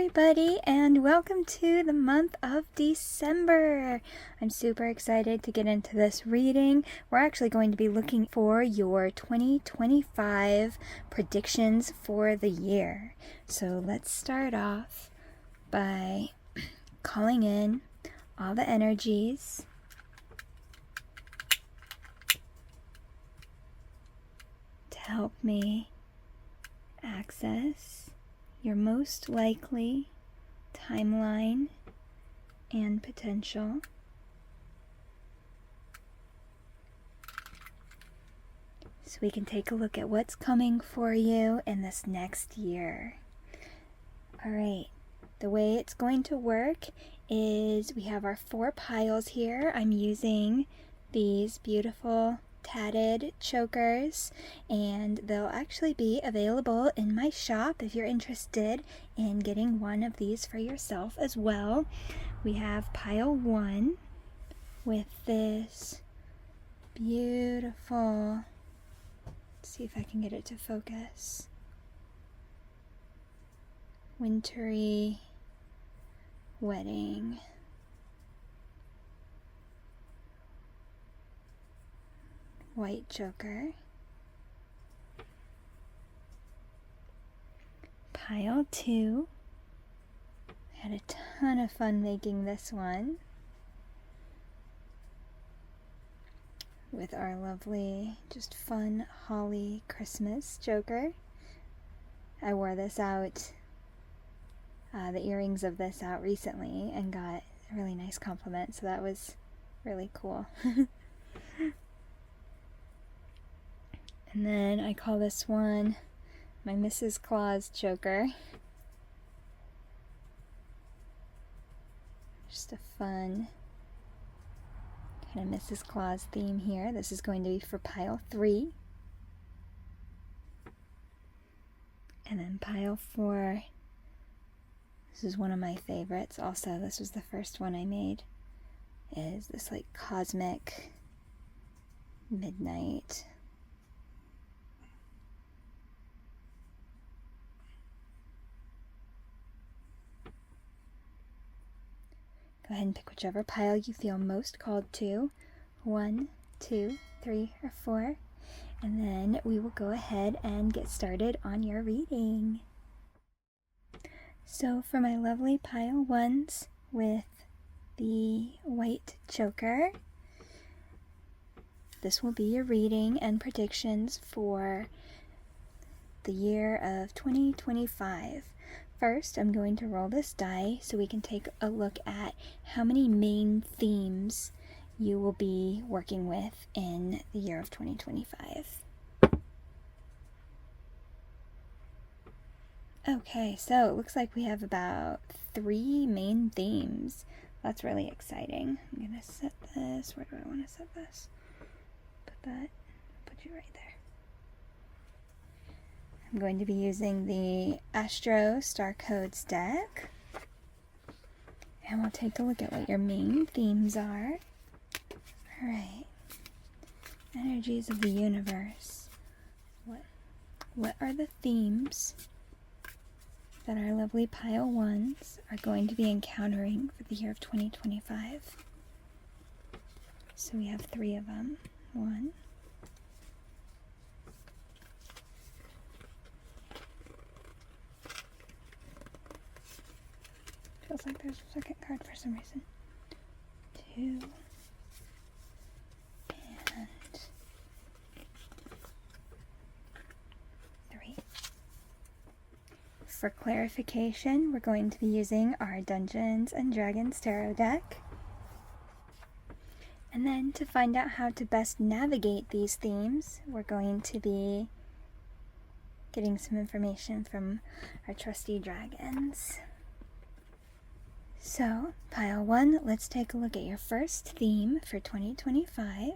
everybody, and welcome to the month of December. I'm super excited to get into this reading. We're actually going to be looking for your 2025 predictions for the year. So let's start off by calling in all the energies to help me access your most likely timeline and potential. So we can take a look at what's coming for you in this next year. Alright, the way it's going to work is we have our 4 piles here. I'm using these beautiful tatted chokers, and they'll actually be available in my shop if you're interested in getting one of these for yourself as well. We have pile 1 with this beautiful, let's see if I can get it to focus, wintry wedding. White choker. Pile 2. I had a ton of fun making this one with our lovely, just fun holly Christmas choker. I wore this out, the earrings of this out recently, and got a really nice compliment, so that was really cool. And then I call this one my Mrs. Claus choker. Just a fun kind of Mrs. Claus theme here. This is going to be for pile 3. And then pile 4. This is one of my favorites. Also, this was the first one I made. Is this like cosmic midnight. Go ahead and pick whichever pile you feel most called to. 1, 2, 3, or 4. And then we will go ahead and get started on your reading. So for my lovely pile 1s with the white choker, this will be your reading and predictions for the year of 2025. First, I'm going to roll this die so we can take a look at how many main themes you will be working with in the year of 2025. Okay, so it looks like we have about 3 main themes. That's really exciting. I'm going to set this. Where do I want to set this? Put you right there. I'm going to be using the Astro Star Codes deck, and we'll take a look at what your main themes are. Alright, energies of the universe. What are the themes that our lovely pile 1s are going to be encountering for the year of 2025? So we have 3 of them. 1, feels like there's a second card for some reason. 2, and 3. For clarification, we're going to be using our Dungeons and Dragons tarot deck. And then to find out how to best navigate these themes, we're going to be getting some information from our trusty dragons. So, pile 1, let's take a look at your first theme for 2025.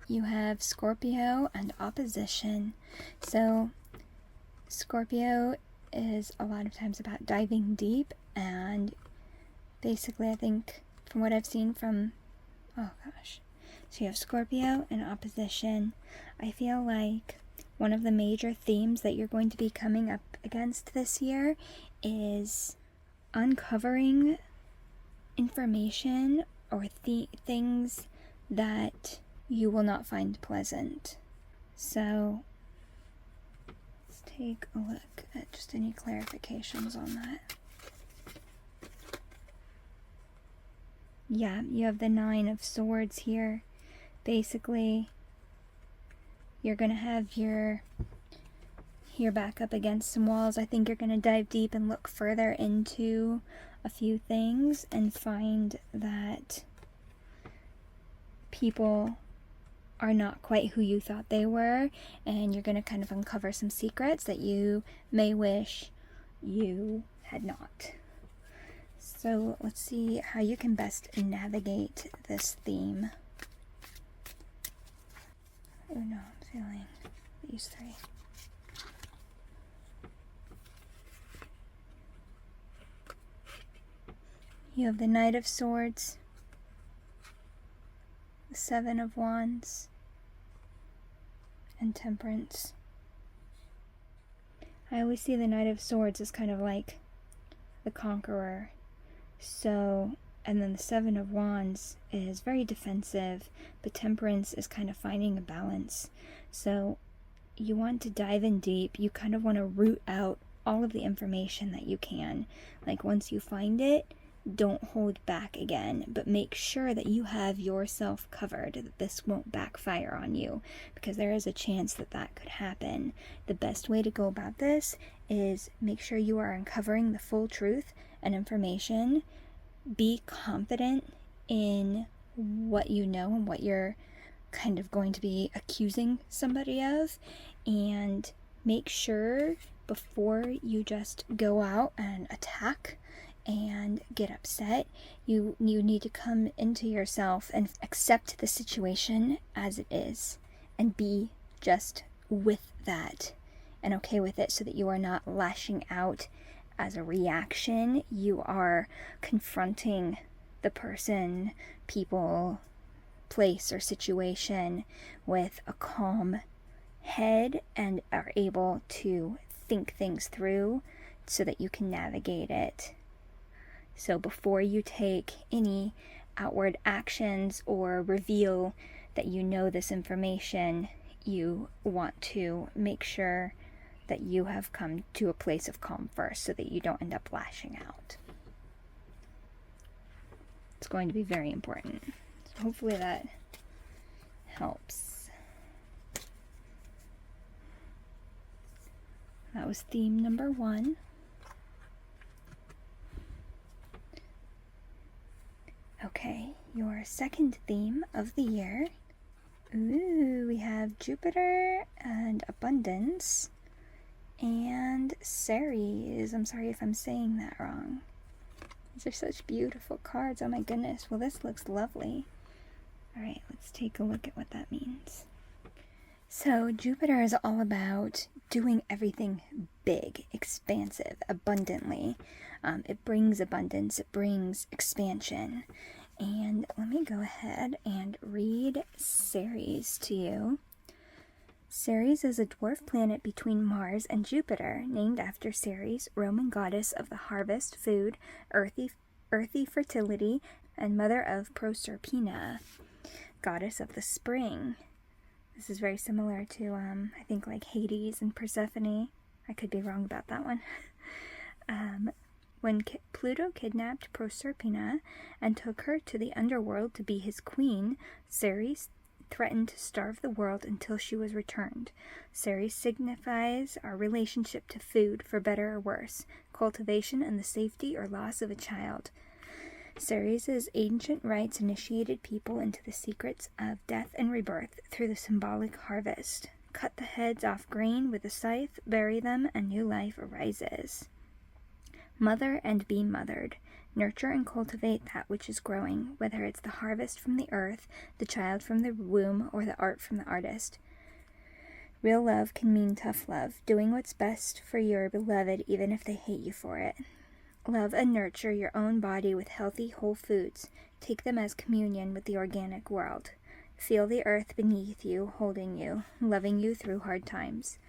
You have Scorpio and opposition. So, Scorpio is a lot of times about diving deep, and basically I think from what I've seen from, so you have Scorpio and opposition. I feel like one of the major themes that you're going to be coming up against this year is uncovering information or things that you will not find pleasant. So let's take a look at just any clarifications on that. Yeah, you have the 9 of Swords here. Basically, you're going to have your back up against some walls. I think you're going to dive deep and look further into a few things and find that people are not quite who you thought they were, and you're going to kind of uncover some secrets that you may wish you had not. So let's see how you can best navigate this theme. Oh no, I'm feeling these 3. You have the Knight of Swords, the 7 of Wands, and Temperance. I always see the Knight of Swords as kind of like the conqueror. So, and then the 7 of Wands is very defensive, but Temperance is kind of finding a balance. So you want to dive in deep. You kind of want to root out all of the information that you can. Like once you find it, don't hold back again, but make sure that you have yourself covered, that this won't backfire on you, because there is a chance that that could happen. The best way to go about this is make sure you are uncovering the full truth and information. Be confident in what you know and what you're kind of going to be accusing somebody of, and make sure before you just go out and attack and get upset, you need to come into yourself and accept the situation as it is and be just with that and okay with it, so that you are not lashing out as a reaction. You are confronting the person, people, place, or situation with a calm head and are able to think things through so that you can navigate it. So before you take any outward actions or reveal that you know this information, you want to make sure that you have come to a place of calm first, so that you don't end up lashing out. It's going to be very important. So hopefully that helps. That was theme number 1. Okay, your second theme of the year. Ooh, we have Jupiter and abundance and Ceres. I'm sorry if I'm saying that wrong. These are such beautiful cards. Oh my goodness. Well, this looks lovely. All right, let's take a look at what that means. So Jupiter is all about doing everything big, expansive, abundantly. It brings abundance, it brings expansion. And let me go ahead and read Ceres to you. Ceres is a dwarf planet between Mars and Jupiter, named after Ceres, Roman goddess of the harvest, food, earthy fertility, and mother of Proserpina, goddess of the spring. This is very similar to, I think, like Hades and Persephone. I could be wrong about that one. When Pluto kidnapped Proserpina and took her to the underworld to be his queen, Ceres threatened to starve the world until she was returned. Ceres signifies our relationship to food, for better or worse, cultivation, and the safety or loss of a child. Ceres' ancient rites initiated people into the secrets of death and rebirth through the symbolic harvest. Cut the heads off grain with a scythe, bury them, and new life arises. Mother and be mothered. Nurture and cultivate that which is growing, whether it's the harvest from the earth, the child from the womb, or the art from the artist. Real love can mean tough love, doing what's best for your beloved even if they hate you for it. Love and nurture your own body with healthy, whole foods. Take them as communion with the organic world. Feel the earth beneath you, holding you, loving you through hard times.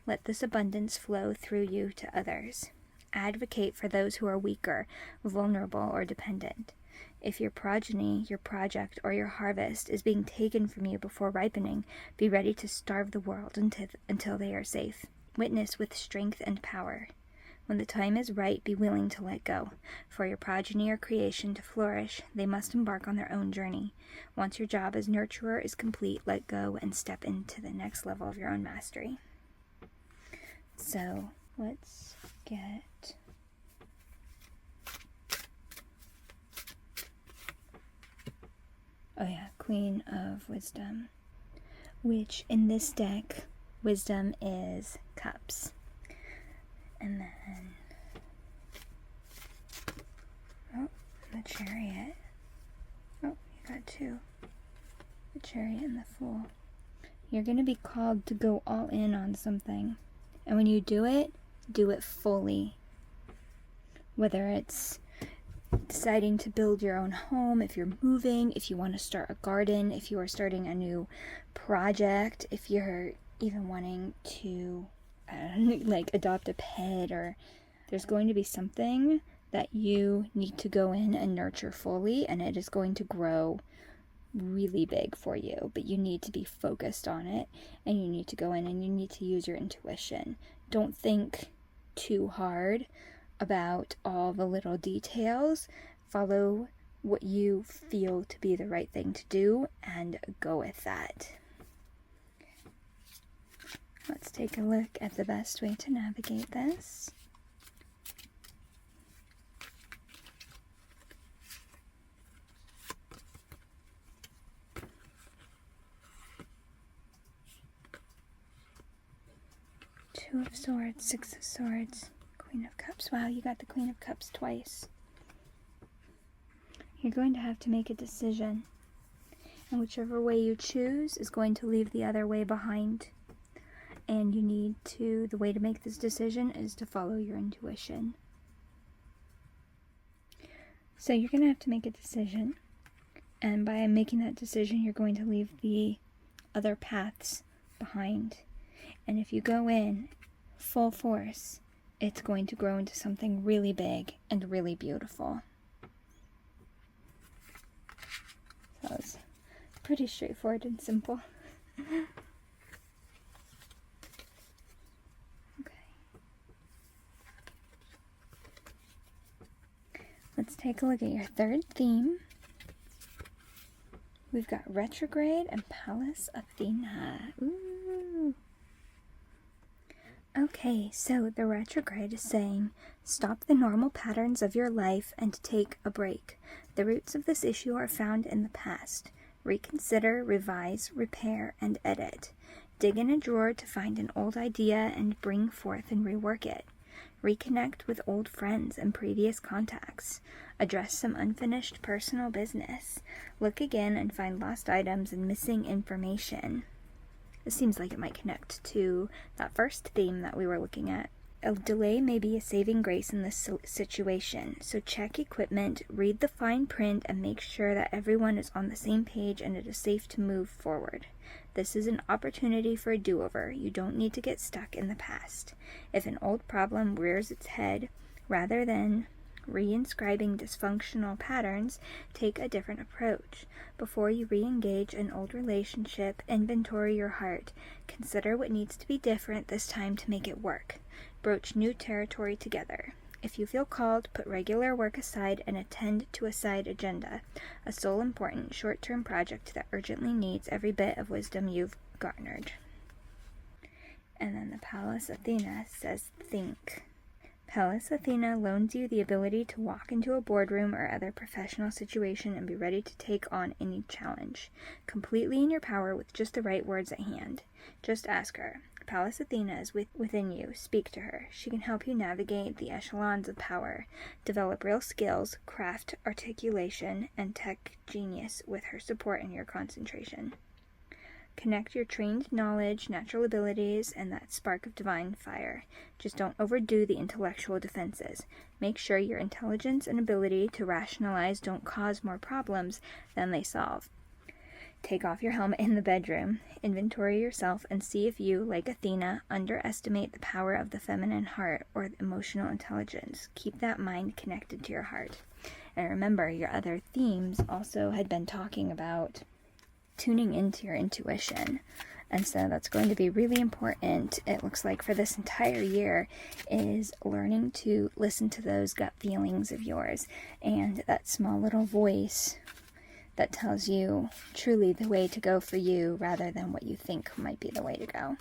Let this abundance flow through you to others. Advocate for those who are weaker, vulnerable, or dependent. If your progeny, your project, or your harvest is being taken from you before ripening, be ready to starve the world until they are safe. Witness with strength and power. When the time is right, be willing to let go. For your progeny or creation to flourish, they must embark on their own journey. Once your job as nurturer is complete, let go and step into the next level of your own mastery. So, let's get... Oh yeah, Queen of Wisdom. Which, in this deck, Wisdom is Cups. And then, oh, the Chariot. Oh, you got two. The Chariot and the Fool. You're going to be called to go all in on something. And when you do it fully. Whether it's deciding to build your own home, if you're moving, if you want to start a garden, if you are starting a new project, if you're even wanting to like adopt a pet, or there's going to be something that you need to go in and nurture fully, and it is going to grow really big for you, but you need to be focused on it, and you need to go in and you need to use your intuition. Don't think too hard about all the little details. Follow what you feel to be the right thing to do and go with that. Let's take a look at the best way to navigate this. Two of Swords, Six of Swords, Queen of Cups. Wow, you got the Queen of Cups twice. You're going to have to make a decision, and whichever way you choose is going to leave the other way behind. And you need to, the way to make this decision is to follow your intuition. So you're going to have to make a decision, and by making that decision, you're going to leave the other paths behind. And if you go in full force, it's going to grow into something really big and really beautiful. So that was pretty straightforward and simple. Let's take a look at your third theme. We've got Retrograde and Palace Athena. Ooh. Okay, so the retrograde is saying, stop the normal patterns of your life and take a break. The roots of this issue are found in the past. Reconsider, revise, repair, and edit. Dig in a drawer to find an old idea and bring forth and rework it. Reconnect with old friends and previous contacts. Address some unfinished personal business. Look again and find lost items and missing information. This seems like it might connect to that first theme that we were looking at. A delay may be a saving grace in this situation, so check equipment, read the fine print, and make sure that everyone is on the same page and it is safe to move forward. This is an opportunity for a do-over. You don't need to get stuck in the past. If an old problem rears its head, rather than reinscribing dysfunctional patterns, take a different approach. Before you re-engage an old relationship, inventory your heart. Consider what needs to be different this time to make it work. Broach new territory together. If you feel called, put regular work aside and attend to a side agenda, a sole important short-term project that urgently needs every bit of wisdom you've garnered. And then the Palace Athena says, think. Palace Athena loans you the ability to walk into a boardroom or other professional situation and be ready to take on any challenge, completely in your power with just the right words at hand. Just ask her. Palace Athena is within you. Speak to her. She can help you navigate the echelons of power, develop real skills, craft, articulation, and tech genius with her support and your concentration. Connect your trained knowledge, natural abilities, and that spark of divine fire. Just don't overdo the intellectual defenses. Make sure your intelligence and ability to rationalize don't cause more problems than they solve. Take off your helmet in the bedroom, inventory yourself, and see if you, like Athena, underestimate the power of the feminine heart or emotional intelligence. Keep that mind connected to your heart. And remember, your other themes also had been talking about tuning into your intuition. And so that's going to be really important, it looks like, for this entire year, is learning to listen to those gut feelings of yours and that small little voice that tells you truly the way to go for you rather than what you think might be the way to go.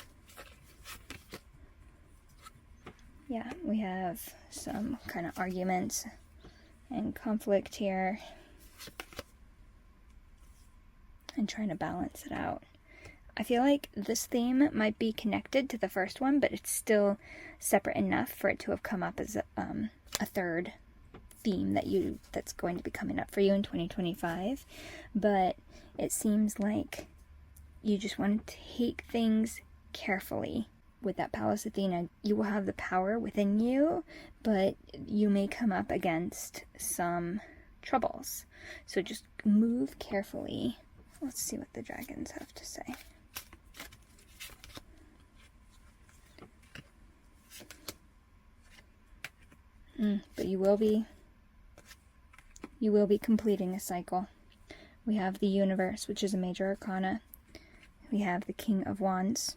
Yeah, we have some kind of arguments and conflict here and trying to balance it out. I feel like this theme might be connected to the first one, but it's still separate enough for it to have come up as a third theme that's going to be coming up for you in 2025. But it seems like you just want to take things carefully. With that Pallas Athena, you will have the power within you, but you may come up against some troubles. So just move carefully. Let's see what the dragons have to say. But you will be completing a cycle. We have the Universe, which is a major arcana. We have the King of Wands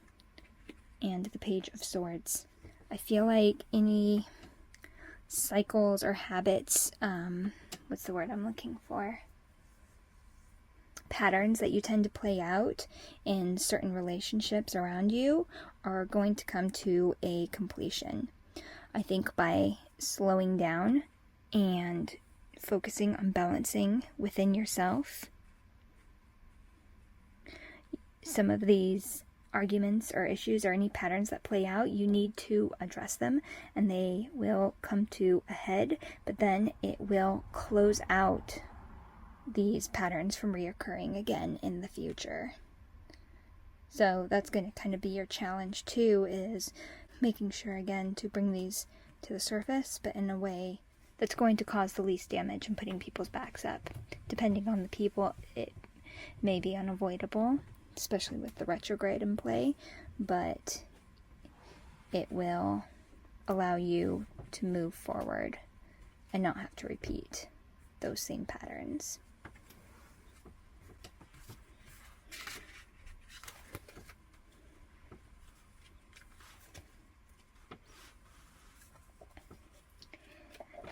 and the Page of Swords. I feel like any cycles or habits, what's the word I'm looking for? Patterns that you tend to play out in certain relationships around you are going to come to a completion. I think by slowing down and focusing on balancing within yourself, some of these arguments or issues or any patterns that play out, you need to address them and they will come to a head, but then it will close out these patterns from reoccurring again in the future. So that's going to kind of be your challenge too, is making sure again to bring these to the surface, but in a way that's going to cause the least damage and putting people's backs up. Depending on the people, it may be unavoidable, especially with the retrograde in play, but it will allow you to move forward and not have to repeat those same patterns.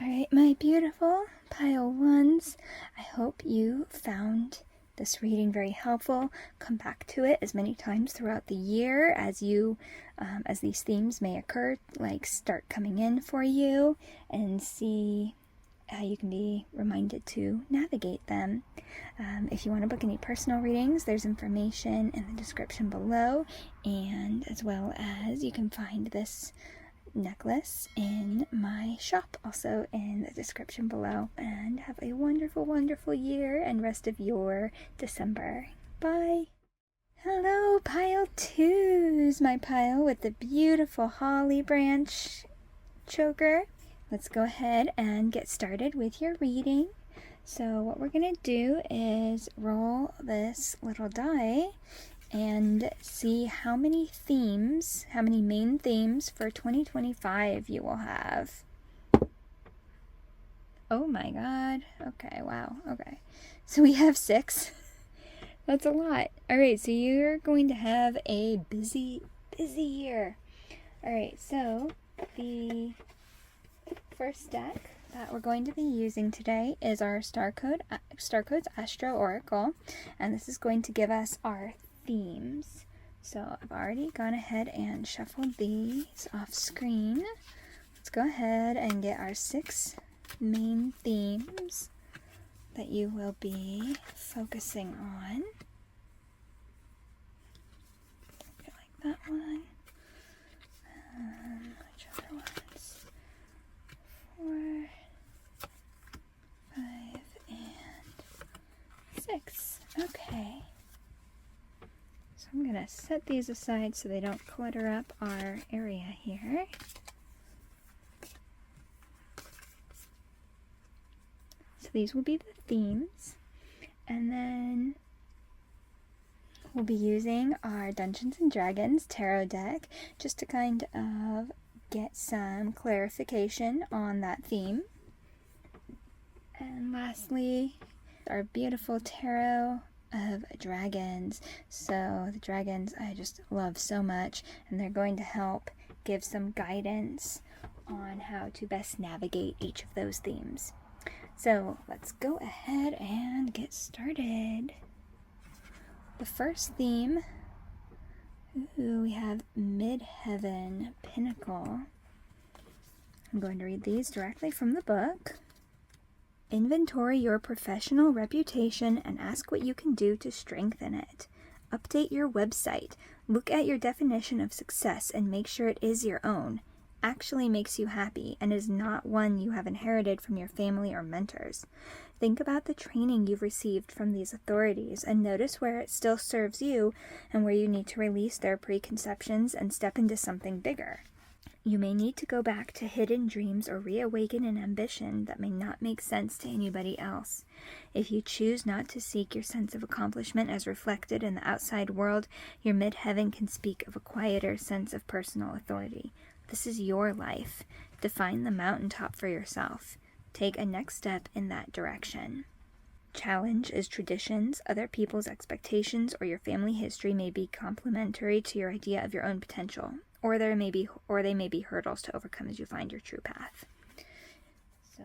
Alright, my beautiful pile ones, I hope you found this reading very helpful. Come back to it as many times throughout the year as as these themes may occur, like start coming in for you, and see how you can be reminded to navigate them. If you want to book any personal readings, there's information in the description below, and as well as you can find this necklace in my shop also in the description below. And have a wonderful, wonderful year and rest of your December. Bye! Hello, pile twos, my pile with the beautiful holly branch choker. Let's go ahead and get started with your reading. So what we're going to do is roll this little die and see how many themes, how many main themes for 2025 you will have. Oh my god. Okay, wow. Okay. So we have 6. That's a lot. Alright, so you're going to have a busy year. Alright, so the first deck that we're going to be using today is our Star Codes Astro Oracle, and this is going to give us our themes. So I've already gone ahead and shuffled these off screen. Let's go ahead and get our 6 main themes that you will be focusing on. I like that one. Which other ones? 4, 5, and 6. Okay. So I'm going to set these aside so they don't clutter up our area here. So these will be the themes. And then we'll be using our Dungeons and Dragons tarot deck just to kind of get some clarification on that theme. And lastly, our beautiful tarot of dragons. So the dragons I just love so much, and they're going to help give some guidance on how to best navigate each of those themes. So let's go ahead and get started. The first theme, we have Midheaven Pinnacle. I'm going to read these directly from the book. Inventory your professional reputation and ask what you can do to strengthen it. Update your website. Look at your definition of success and make sure it is your own, actually makes you happy, and is not one you have inherited from your family or mentors. Think about the training you've received from these authorities and notice where it still serves you and where you need to release their preconceptions and step into something bigger. You may need to go back to hidden dreams or reawaken an ambition that may not make sense to anybody else. If you choose not to seek your sense of accomplishment as reflected in the outside world, your midheaven can speak of a quieter sense of personal authority. This is your life. Define the mountaintop for yourself. Take a next step in that direction. Challenge is traditions, other people's expectations, or your family history may be complementary to your idea of your own potential, or they may be hurdles to overcome as you find your true path. So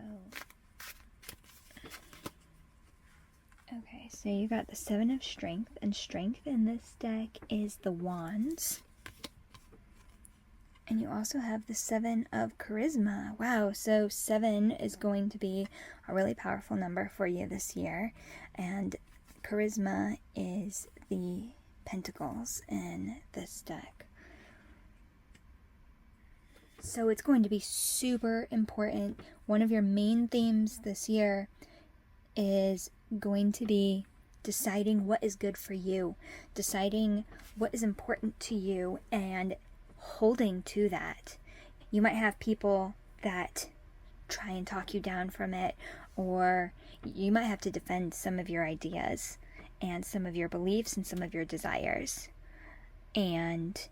you got the 7 of Strength, and Strength in this deck is the Wands. And you also have the 7 of Charisma. Wow, so 7 is going to be a really powerful number for you this year. And Charisma is the Pentacles in this deck. So it's going to be super important. One of your main themes this year is going to be deciding what is good for you, deciding what is important to you, and holding to that. You might have people that try and talk you down from it, or you might have to defend some of your ideas and some of your beliefs and some of your desires, and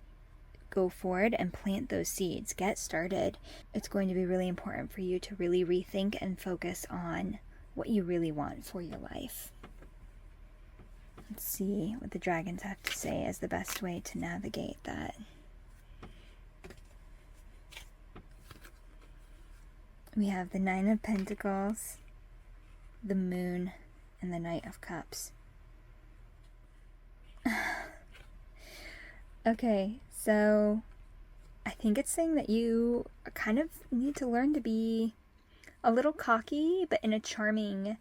go forward and plant those seeds. Get started. It's going to be really important for you to really rethink and focus on what you really want for your life. Let's see what the dragons have to say as the best way to navigate that. We have the 9 of Pentacles, the Moon, and the Knight of Cups. Okay, so I think it's saying that you kind of need to learn to be a little cocky, but in a charming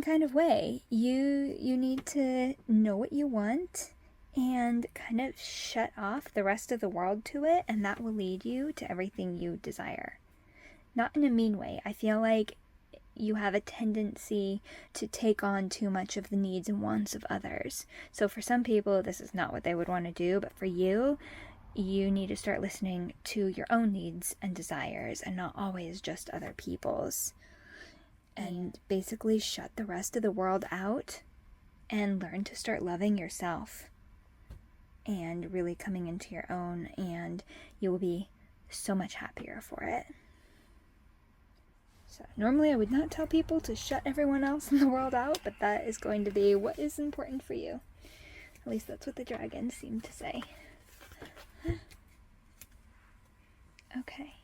kind of way. You need to know what you want and kind of shut off the rest of the world to it, and that will lead you to everything you desire. Not in a mean way. I feel like you have a tendency to take on too much of the needs and wants of others. So for some people, this is not what they would want to do, but for you, you need to start listening to your own needs and desires and not always just other people's. And basically shut the rest of the world out and learn to start loving yourself and really coming into your own, and you will be so much happier for it. So normally I would not tell people to shut everyone else in the world out, but that is going to be what is important for you. At least that's what the dragons seem to say. Okay.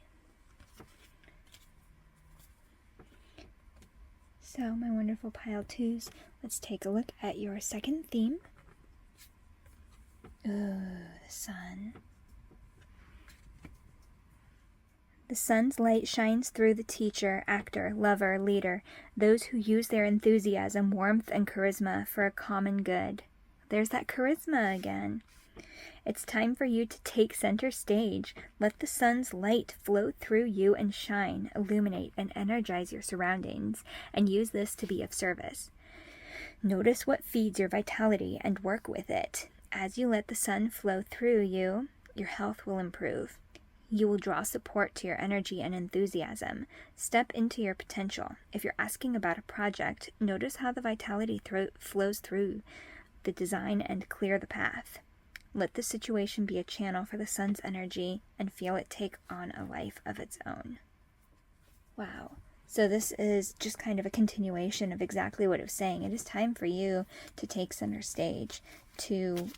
So my wonderful pile 2s, let's take a look at your second theme. Ooh, the sun. The sun's light shines through the teacher, actor, lover, leader, those who use their enthusiasm, warmth, and charisma for a common good. There's that charisma again. It's time for you to take center stage. Let the sun's light flow through you and shine, illuminate, and energize your surroundings, and use this to be of service. Notice what feeds your vitality and work with it. As you let the sun flow through you, your health will improve. You will draw support to your energy and enthusiasm. Step into your potential. If you're asking about a project, notice how the vitality flows through the design and clear the path. Let the situation be a channel for the sun's energy and feel it take on a life of its own. Wow. So this is just kind of a continuation of exactly what it was saying. It is time for you to take center stage, to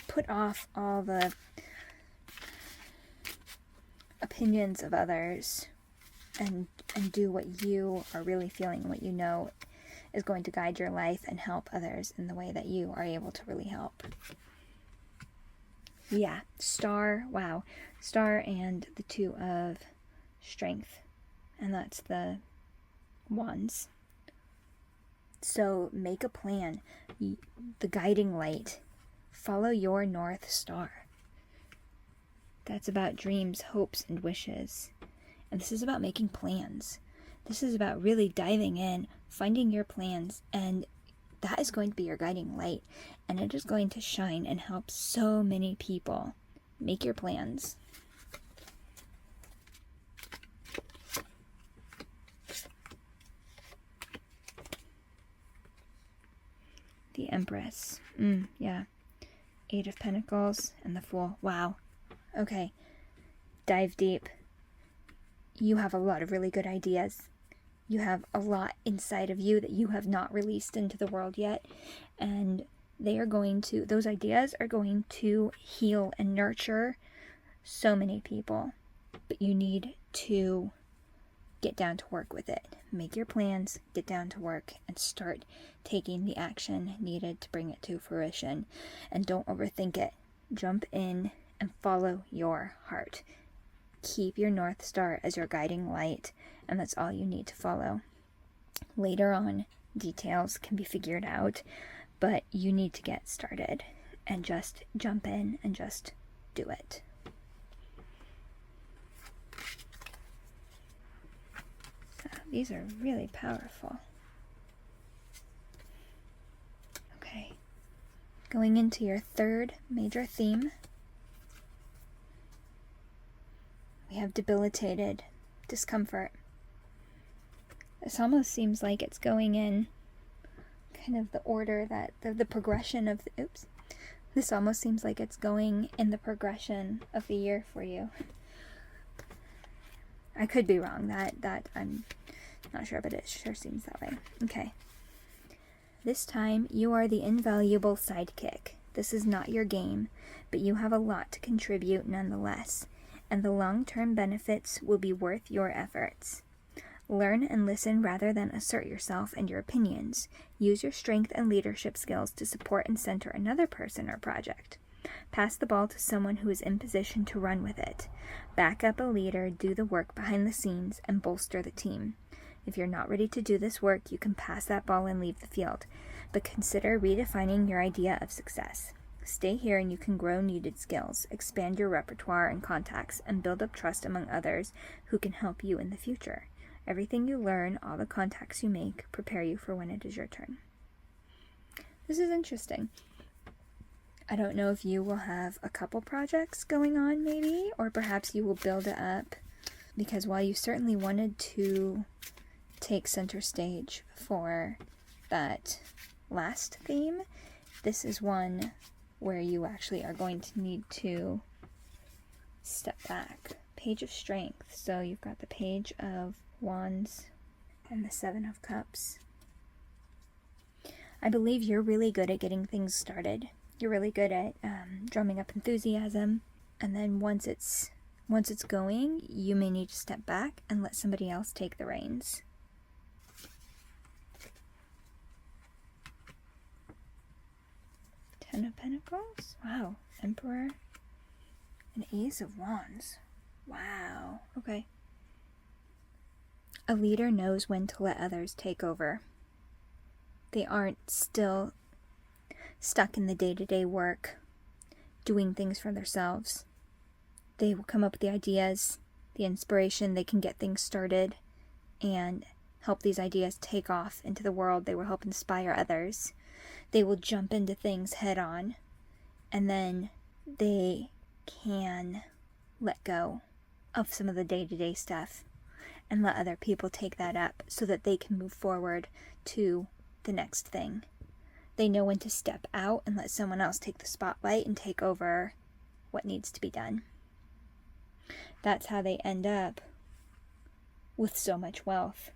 put off all the opinions of others and do what you are really feeling, what you know is going to guide your life and help others in the way that you are able to really help. Yeah, star, wow. Star and the 2 of strength. And that's the wands. So make a plan. The guiding light. Follow your North Star. That's about dreams, hopes, and wishes. And this is about making plans. This is about really diving in, finding your plans, and that is going to be your guiding light. And it is going to shine and help so many people. Make your plans. The Empress. Yeah. 8 of Pentacles and the Fool. Wow. Okay. Dive deep. You have a lot of really good ideas. You have a lot inside of you that you have not released into the world yet. And those ideas are going to heal and nurture so many people. But you need to get down to work with it. Make your plans, get down to work, and start taking the action needed to bring it to fruition. And don't overthink it. Jump in and follow your heart. Keep your North Star as your guiding light, and that's all you need to follow. Later on, details can be figured out, but you need to get started and just jump in and just do it. These are really powerful. Okay. Going into your 3rd major theme, we have debilitated discomfort. This almost seems like it's going in kind of the order that the progression of this almost seems like it's going in the progression of the year for you. I could be wrong. That I'm not sure, but it sure seems that way. Okay. This time you are the invaluable sidekick. This is not your game, but you have a lot to contribute nonetheless, and the long-term benefits will be worth your efforts. Learn and listen rather than assert yourself and your opinions. Use your strength and leadership skills to support and center another person or project. Pass the ball to someone who is in position to run with it. Back up a leader, do the work behind the scenes, and bolster the team. If you're not ready to do this work, you can pass that ball and leave the field, but consider redefining your idea of success. Stay here and you can grow needed skills, expand your repertoire and contacts, and build up trust among others who can help you in the future. Everything you learn, all the contacts you make, prepare you for when it is your turn. This is interesting. I don't know if you will have a couple projects going on maybe, or perhaps you will build it up, because while you certainly wanted to take center stage for that last theme, this is one where you actually are going to need to step back. Page of Strength. So you've got the Page of Wands and the 7 of Cups. I believe you're really good at getting things started. You're really good at drumming up enthusiasm, and then once it's going, you may need to step back and let somebody else take the reins. Ten of Pentacles? Wow. Emperor. An Ace of Wands. Wow. Okay. A leader knows when to let others take over. They aren't still stuck in the day-to-day work, doing things for themselves. They will come up with the ideas, the inspiration, they can get things started and help these ideas take off into the world. They will help inspire others. They will jump into things head on, and then they can let go of some of the day-to-day stuff and let other people take that up so that they can move forward to the next thing. They know when to step out and let someone else take the spotlight and take over what needs to be done. That's how they end up with so much wealth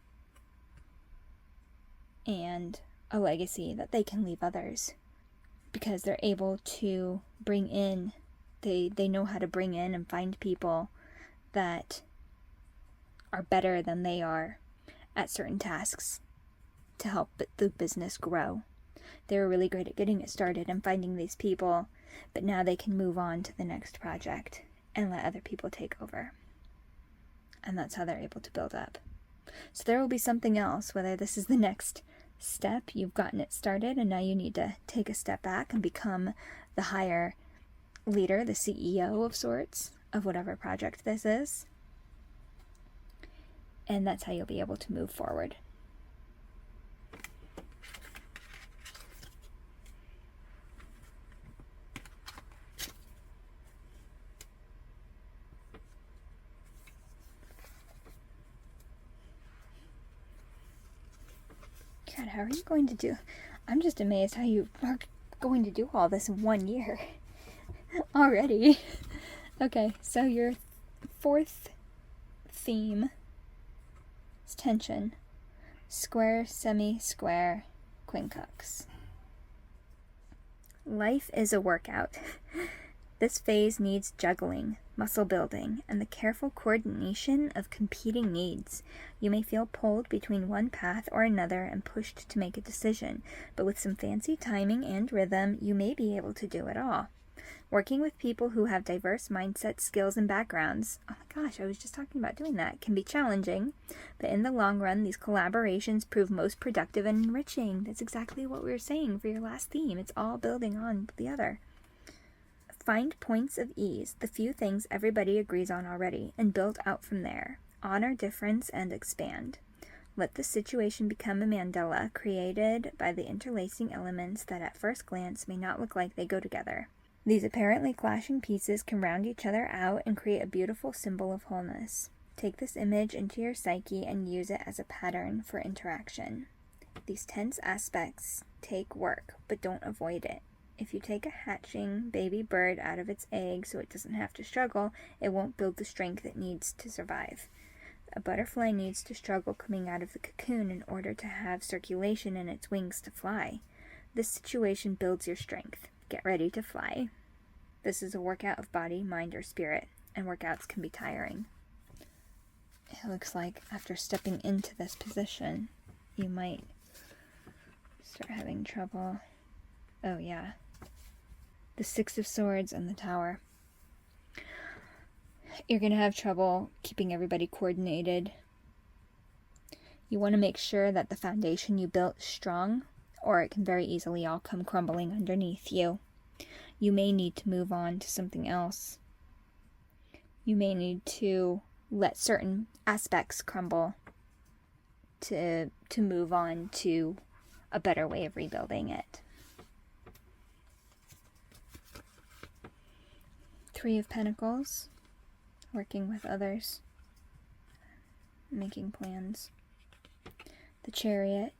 and a legacy that they can leave others, because they're able to bring in, they know how to bring in and find people that are better than they are at certain tasks to help the business grow. They were really great at getting it started and finding these people, but now they can move on to the next project and let other people take over. And that's how they're able to build up. So there will be something else, whether this is the next step, you've gotten it started, and now you need to take a step back and become the higher leader, the CEO of sorts, of whatever project this is. And that's how you'll be able to move forward. God, how are you going to do? I'm just amazed how you are going to do all this in 1 year already. Okay, so your fourth theme is tension. Square, semi-square, quincunx. Life is a workout. This phase needs juggling, muscle building, and the careful coordination of competing needs. You may feel pulled between one path or another and pushed to make a decision, but with some fancy timing and rhythm, you may be able to do it all. Working with people who have diverse mindsets, skills, and backgrounds, oh my gosh, I was just talking about doing that, can be challenging, but in the long run, these collaborations prove most productive and enriching. That's exactly what we were saying for your last theme. It's all building on the other. Find points of ease, the few things everybody agrees on already, and build out from there. Honor difference and expand. Let the situation become a mandala created by the interlacing elements that at first glance may not look like they go together. These apparently clashing pieces can round each other out and create a beautiful symbol of wholeness. Take this image into your psyche and use it as a pattern for interaction. These tense aspects take work, but don't avoid it. If you take a hatching baby bird out of its egg so it doesn't have to struggle, it won't build the strength it needs to survive. A butterfly needs to struggle coming out of the cocoon in order to have circulation in its wings to fly. This situation builds your strength. Get ready to fly. This is a workout of body, mind, or spirit, and workouts can be tiring. It looks like after stepping into this position, you might start having trouble. Oh yeah. The Six of Swords and the Tower. You're going to have trouble keeping everybody coordinated. You want to make sure that the foundation you built is strong, or it can very easily all come crumbling underneath you. You may need to move on to something else. You may need to let certain aspects crumble to move on to a better way of rebuilding it. Three of Pentacles, working with others, making plans. The Chariot,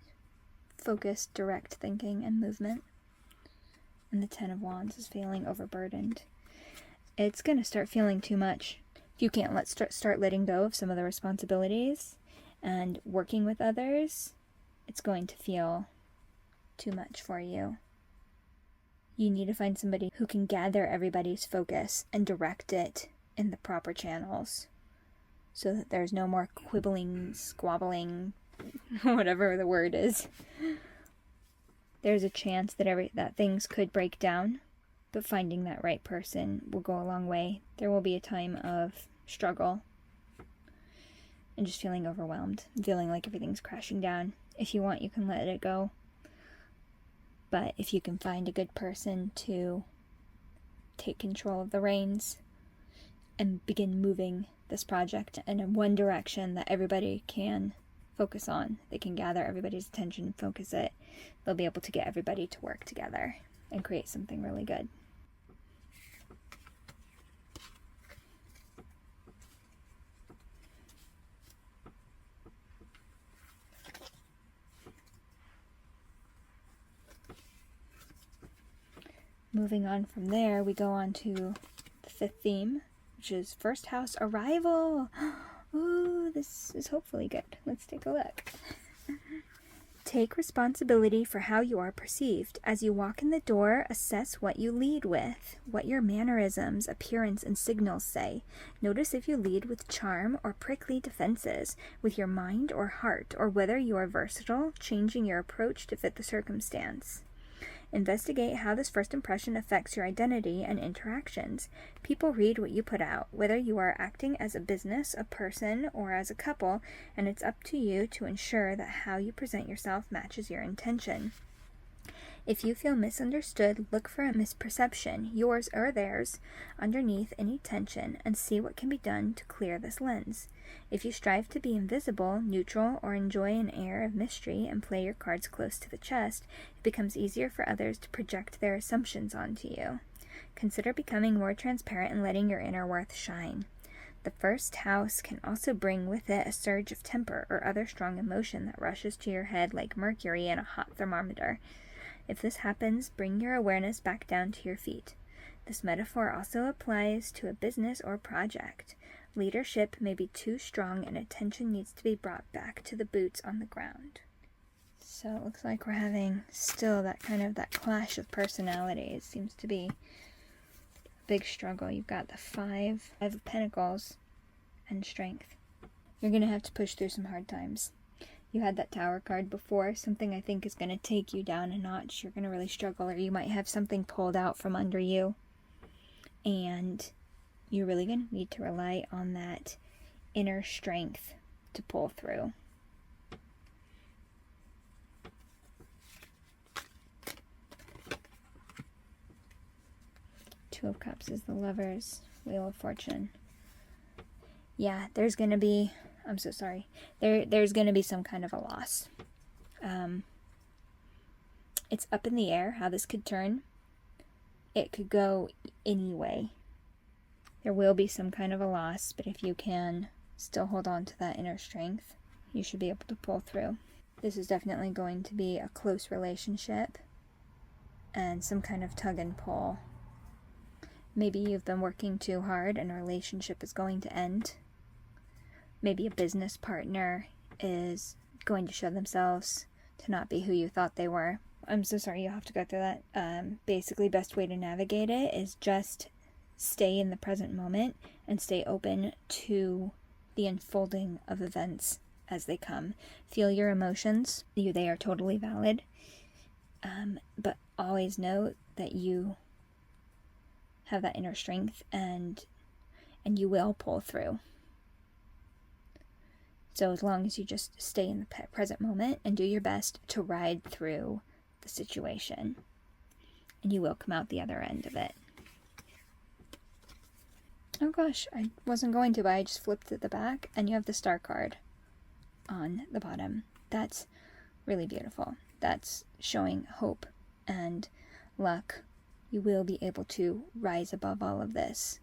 focused, direct thinking and movement. And the Ten of Wands is feeling overburdened. It's going to start feeling too much. If you can't start letting go of some of the responsibilities and working with others, it's going to feel too much for you. You need to find somebody who can gather everybody's focus and direct it in the proper channels so that there's no more quibbling, squabbling, whatever the word is. There's a chance that things could break down, but finding that right person will go a long way. There will be a time of struggle and just feeling overwhelmed, feeling like everything's crashing down. If you want, you can let it go. But if you can find a good person to take control of the reins and begin moving this project in one direction that everybody can focus on, they can gather everybody's attention and focus it, they'll be able to get everybody to work together and create something really good. Moving on from there, we go on to the fifth theme, which is first house arrival. Ooh, this is hopefully good. Let's take a look. Take responsibility for how you are perceived. As you walk in the door, assess what you lead with, what your mannerisms, appearance, and signals say. Notice if you lead with charm or prickly defenses, with your mind or heart, or whether you are versatile, changing your approach to fit the circumstance. Investigate how this first impression affects your identity and interactions. People read what you put out, whether you are acting as a business, a person, or as a couple, and it's up to you to ensure that how you present yourself matches your intention. If you feel misunderstood, look for a misperception, yours or theirs, underneath any tension, and see what can be done to clear this lens. If you strive to be invisible, neutral, or enjoy an air of mystery and play your cards close to the chest, it becomes easier for others to project their assumptions onto you. Consider becoming more transparent and letting your inner worth shine. The first house can also bring with it a surge of temper or other strong emotion that rushes to your head like mercury in a hot thermometer. If this happens, bring your awareness back down to your feet. This metaphor also applies to a business or project. Leadership may be too strong and attention needs to be brought back to the boots on the ground. So it looks like we're having still that clash of personalities. Seems to be a big struggle. You've got the Five of Pentacles and Strength. You're going to have to push through some hard times. You had that Tower card before, something I think is going to take you down a notch. You're going to really struggle, or you might have something pulled out from under you. And you're really going to need to rely on that inner strength to pull through. Two of Cups is the Lovers, Wheel of Fortune. Yeah, there's going to be... I'm so sorry. There's going to be some kind of a loss. It's up in the air how this could turn. It could go any way. There will be some kind of a loss, but if you can still hold on to that inner strength, you should be able to pull through. This is definitely going to be a close relationship and some kind of tug and pull. Maybe you've been working too hard and a relationship is going to end. Maybe a business partner is going to show themselves to not be who you thought they were. I'm so sorry, you'll have to go through that. Basically, best way to navigate it is just stay in the present moment and stay open to the unfolding of events as they come. Feel your emotions. They are totally valid. But always know that you have that inner strength and you will pull through. So as long as you just stay in the present moment and do your best to ride through the situation, and you will come out the other end of it. Oh gosh, I wasn't going to, but I just flipped at the back, and you have the Star card on the bottom. That's really beautiful. That's showing hope and luck. You will be able to rise above all of this.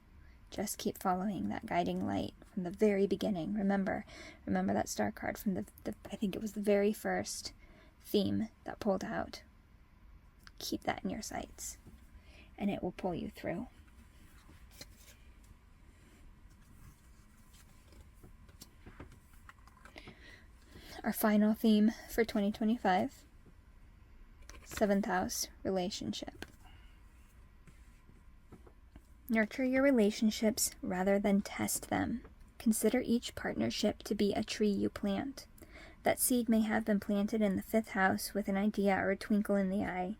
Just keep following that guiding light from the very beginning. Remember that Star card from the I think it was the very first theme that pulled out. Keep that in your sights, and it will pull you through. Our final theme for 2025, 7th house, relationship. Nurture your relationships rather than test them. Consider each partnership to be a tree you plant. That seed may have been planted in the 5th house with an idea or a twinkle in the eye.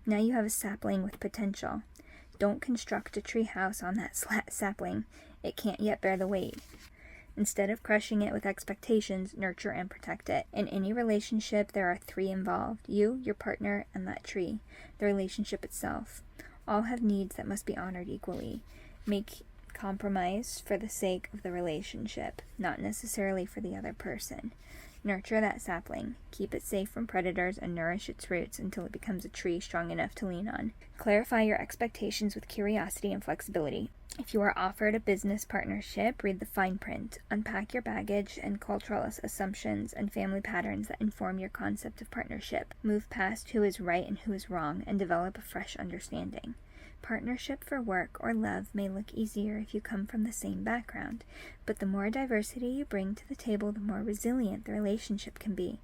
Now you have a sapling with potential. Don't construct a tree house on that sapling. It can't yet bear the weight. Instead of crushing it with expectations, nurture and protect it. In any relationship, there are 3 involved: you, your partner, and that tree, the relationship itself. All have needs that must be honored equally. Make compromise for the sake of the relationship, not necessarily for the other person. Nurture that sapling. Keep it safe from predators and nourish its roots until it becomes a tree strong enough to lean on. Clarify your expectations with curiosity and flexibility. If you are offered a business partnership, read the fine print. Unpack your baggage and cultural assumptions and family patterns that inform your concept of partnership. Move past who is right and who is wrong and develop a fresh understanding. Partnership for work or love may look easier if you come from the same background, but the more diversity you bring to the table, the more resilient the relationship can be.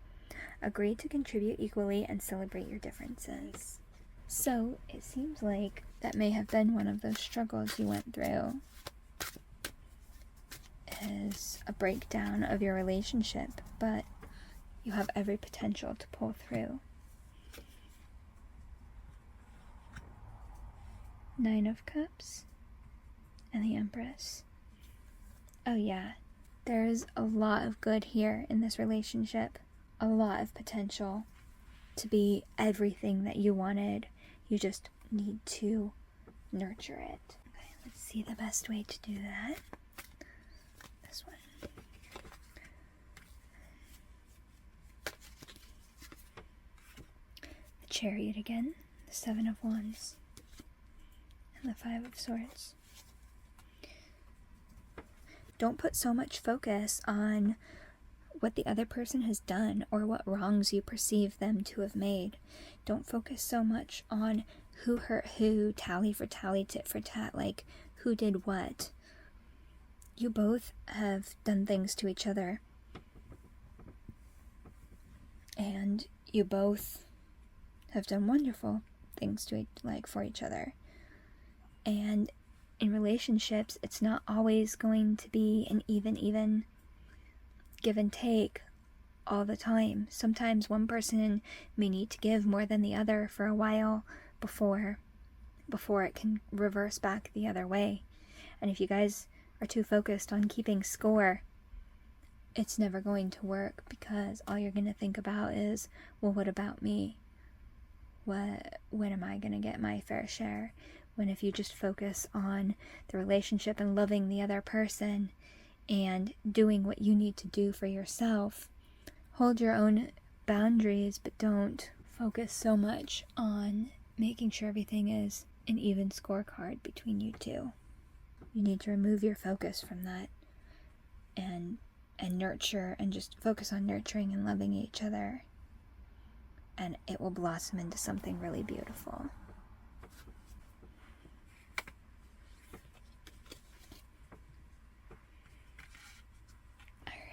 Agree to contribute equally and celebrate your differences. So, it seems like that may have been one of those struggles you went through, is a breakdown of your relationship, but you have every potential to pull through. 9 of Cups and the Empress. Oh yeah, there's a lot of good here in this relationship. A lot of potential to be everything that you wanted. You just need to nurture it. Okay, let's see the best way to do that. This one. The Chariot again, the 7 of Wands, and the 5 of Swords. Don't put so much focus on what the other person has done or what wrongs you perceive them to have made. Don't focus so much on who hurt who, tally for tally, tit for tat, like who did what. You both have done things to each other, and you both have done wonderful things to for each other. And in relationships, it's not always going to be an even give and take all the time. Sometimes one person may need to give more than the other for a while before it can reverse back the other way. And if you guys are too focused on keeping score, it's never going to work, because all you're going to think about is, well, what about me? When am I going to get my fair share? When if you just focus on the relationship and loving the other person and doing what you need to do for yourself, hold your own boundaries, but don't focus so much on making sure everything is an even scorecard between you two. You need to remove your focus from that and nurture, and just focus on nurturing and loving each other, and it will blossom into something really beautiful.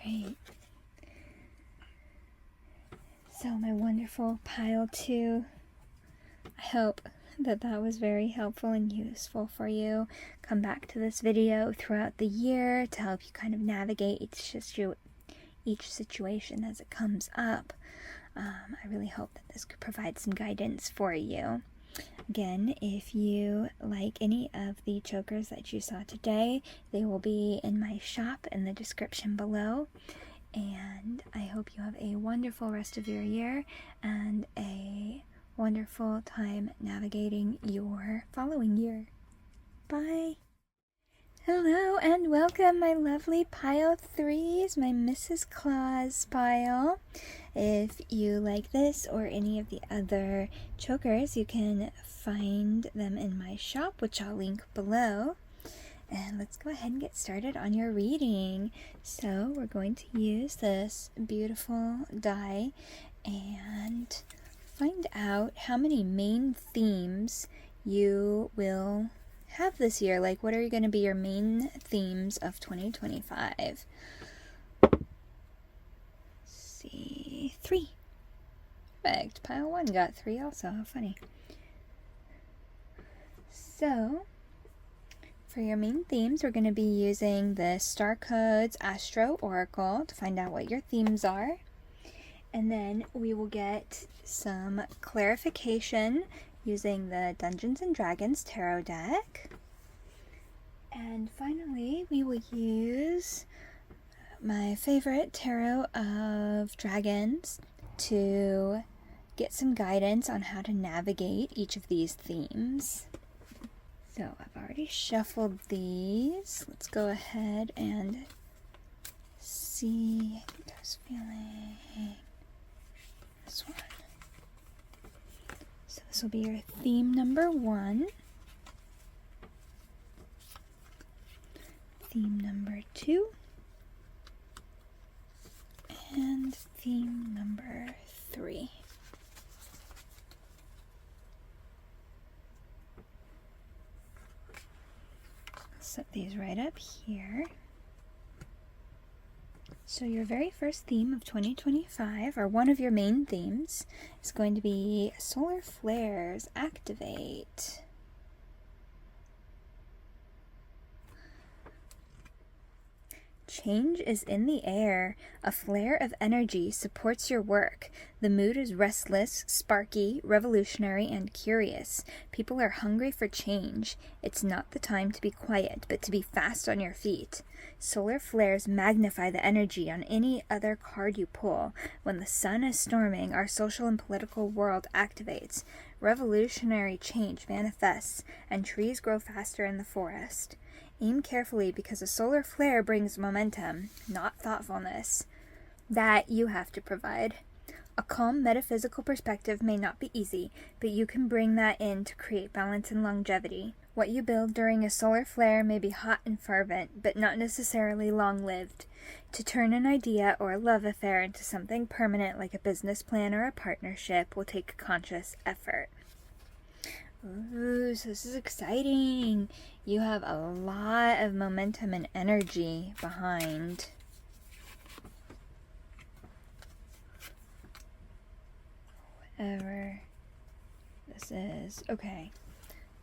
Alright, so my wonderful pile 2, I hope that was very helpful and useful for you. Come back to this video throughout the year to help you kind of navigate each situation as it comes up. I really hope that this could provide some guidance for you. Again, if you like any of the chokers that you saw today, they will be in my shop in the description below. And I hope you have a wonderful rest of your year and a wonderful time navigating your following year. Bye! Hello and welcome, my lovely pile 3s, my Mrs. Claus pile. If you like this or any of the other chokers, you can find them in my shop, which I'll link below. And let's go ahead and get started on your reading. So we're going to use this beautiful die and find out how many main themes you will have this year. Like, what are going to be your main themes of 2025? Let's see, 3. Perfect. Pile 1 got 3 also. How funny. So, for your main themes, we're going to be using the Star Codes Astro Oracle to find out what your themes are. And then we will get some clarification using the Dungeons & Dragons Tarot deck. And finally, we will use my favorite Tarot of Dragons to get some guidance on how to navigate each of these themes. So I've already shuffled these. Let's go ahead and see. I think I was feeling this one. So this will be your theme number 1, theme number 2, and theme number 3. set these right up here. So your very first theme of 2025, or one of your main themes, is going to be solar flares activate. Change is in the air. A flare of energy supports your work. The mood is restless, sparky, revolutionary, and curious. People are hungry for change. It's not the time to be quiet, but to be fast on your feet. Solar flares magnify the energy on any other card you pull. When the sun is storming, our social and political world activates. Revolutionary change manifests, and trees grow faster in the forest. Aim carefully because a solar flare brings momentum, not thoughtfulness, that you have to provide. A calm metaphysical perspective may not be easy, but you can bring that in to create balance and longevity. What you build during a solar flare may be hot and fervent, but not necessarily long-lived. To turn an idea or a love affair into something permanent like a business plan or a partnership will take conscious effort. Ooh, so this is exciting. You have a lot of momentum and energy behind. Whatever this is. Okay.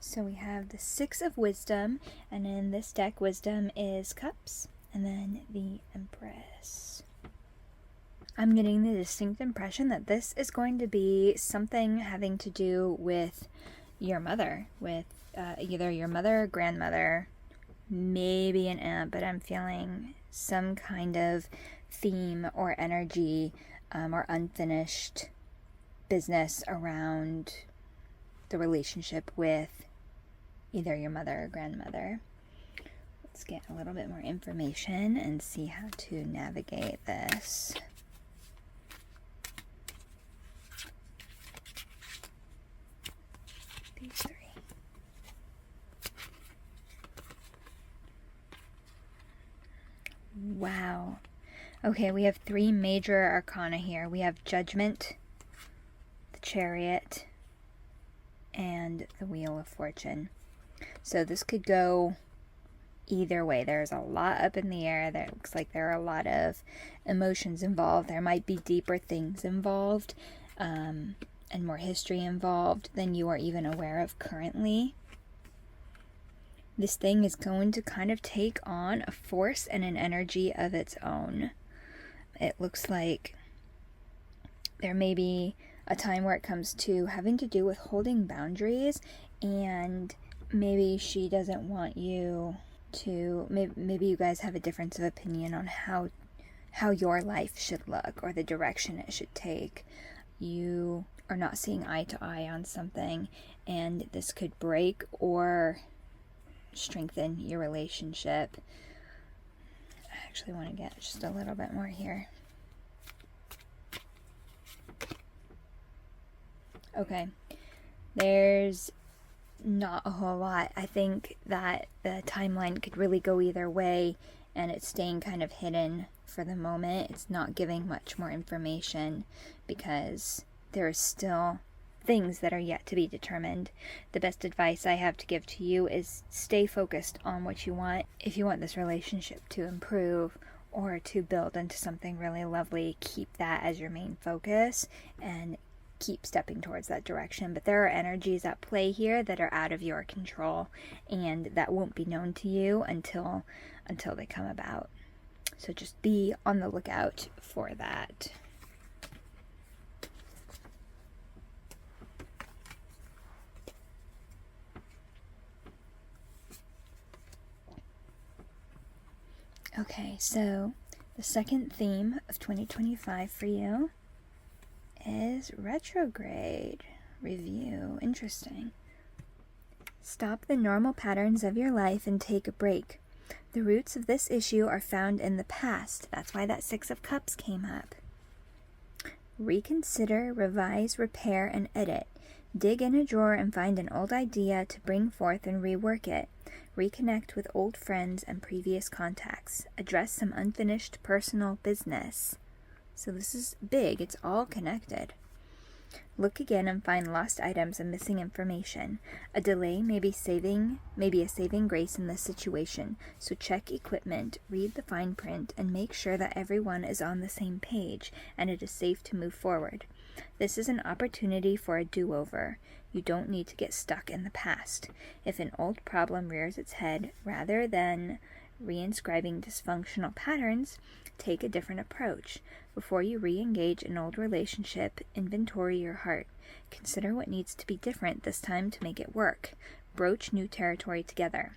So we have the Six of Wisdom, and in this deck, Wisdom is Cups, and then the Empress. I'm getting the distinct impression that this is going to be something having to do with your mother, with either your mother or grandmother, maybe an aunt, but I'm feeling some kind of theme or energy or unfinished business around the relationship with either your mother or grandmother. Let's get a little bit more information and see how to navigate this. These three. Wow. Okay, we have three major arcana here. We have Judgment, the Chariot, and the Wheel of Fortune. So this could go either way. There's a lot up in the air. There looks like there are a lot of emotions involved. There might be deeper things involved, and more history involved than you are even aware of currently. This thing is going to kind of take on a force and an energy of its own. It looks like there may be a time where it comes to having to do with holding boundaries, and maybe she doesn't want you to, maybe you guys have a difference of opinion on how your life should look or the direction it should take. You are not seeing eye to eye on something, and this could break or strengthen your relationship. I actually want to get just a little bit more here. Okay, there's not a whole lot. I think that the timeline could really go either way, and it's staying kind of hidden for the moment. It's not giving much more information because there are still things that are yet to be determined. The best advice I have to give to you is stay focused on what you want. If you want this relationship to improve or to build into something really lovely, keep that as your main focus and keep stepping towards that direction. But there are energies at play here that are out of your control and that won't be known to you until they come about. So just be on the lookout for that. Okay, so the second theme of 2025 for you is retrograde review. Interesting. Stop the normal patterns of your life and take a break. The roots of this issue are found in the past. That's why that Six of Cups came up. Reconsider, revise, repair, and edit. Dig in a drawer and find an old idea to bring forth and rework it. Reconnect with old friends and previous contacts. Address some unfinished personal business. So this is big. It's all connected. Look again and find lost items and missing information. A delay may be a saving grace in this situation, so check equipment, read the fine print, and make sure that everyone is on the same page and it is safe to move forward. This is an opportunity for a do-over. You don't need to get stuck in the past. If an old problem rears its head, rather than reinscribing dysfunctional patterns, take a different approach. Before you re-engage an old relationship, inventory your heart. Consider what needs to be different this time to make it work. Broach new territory together.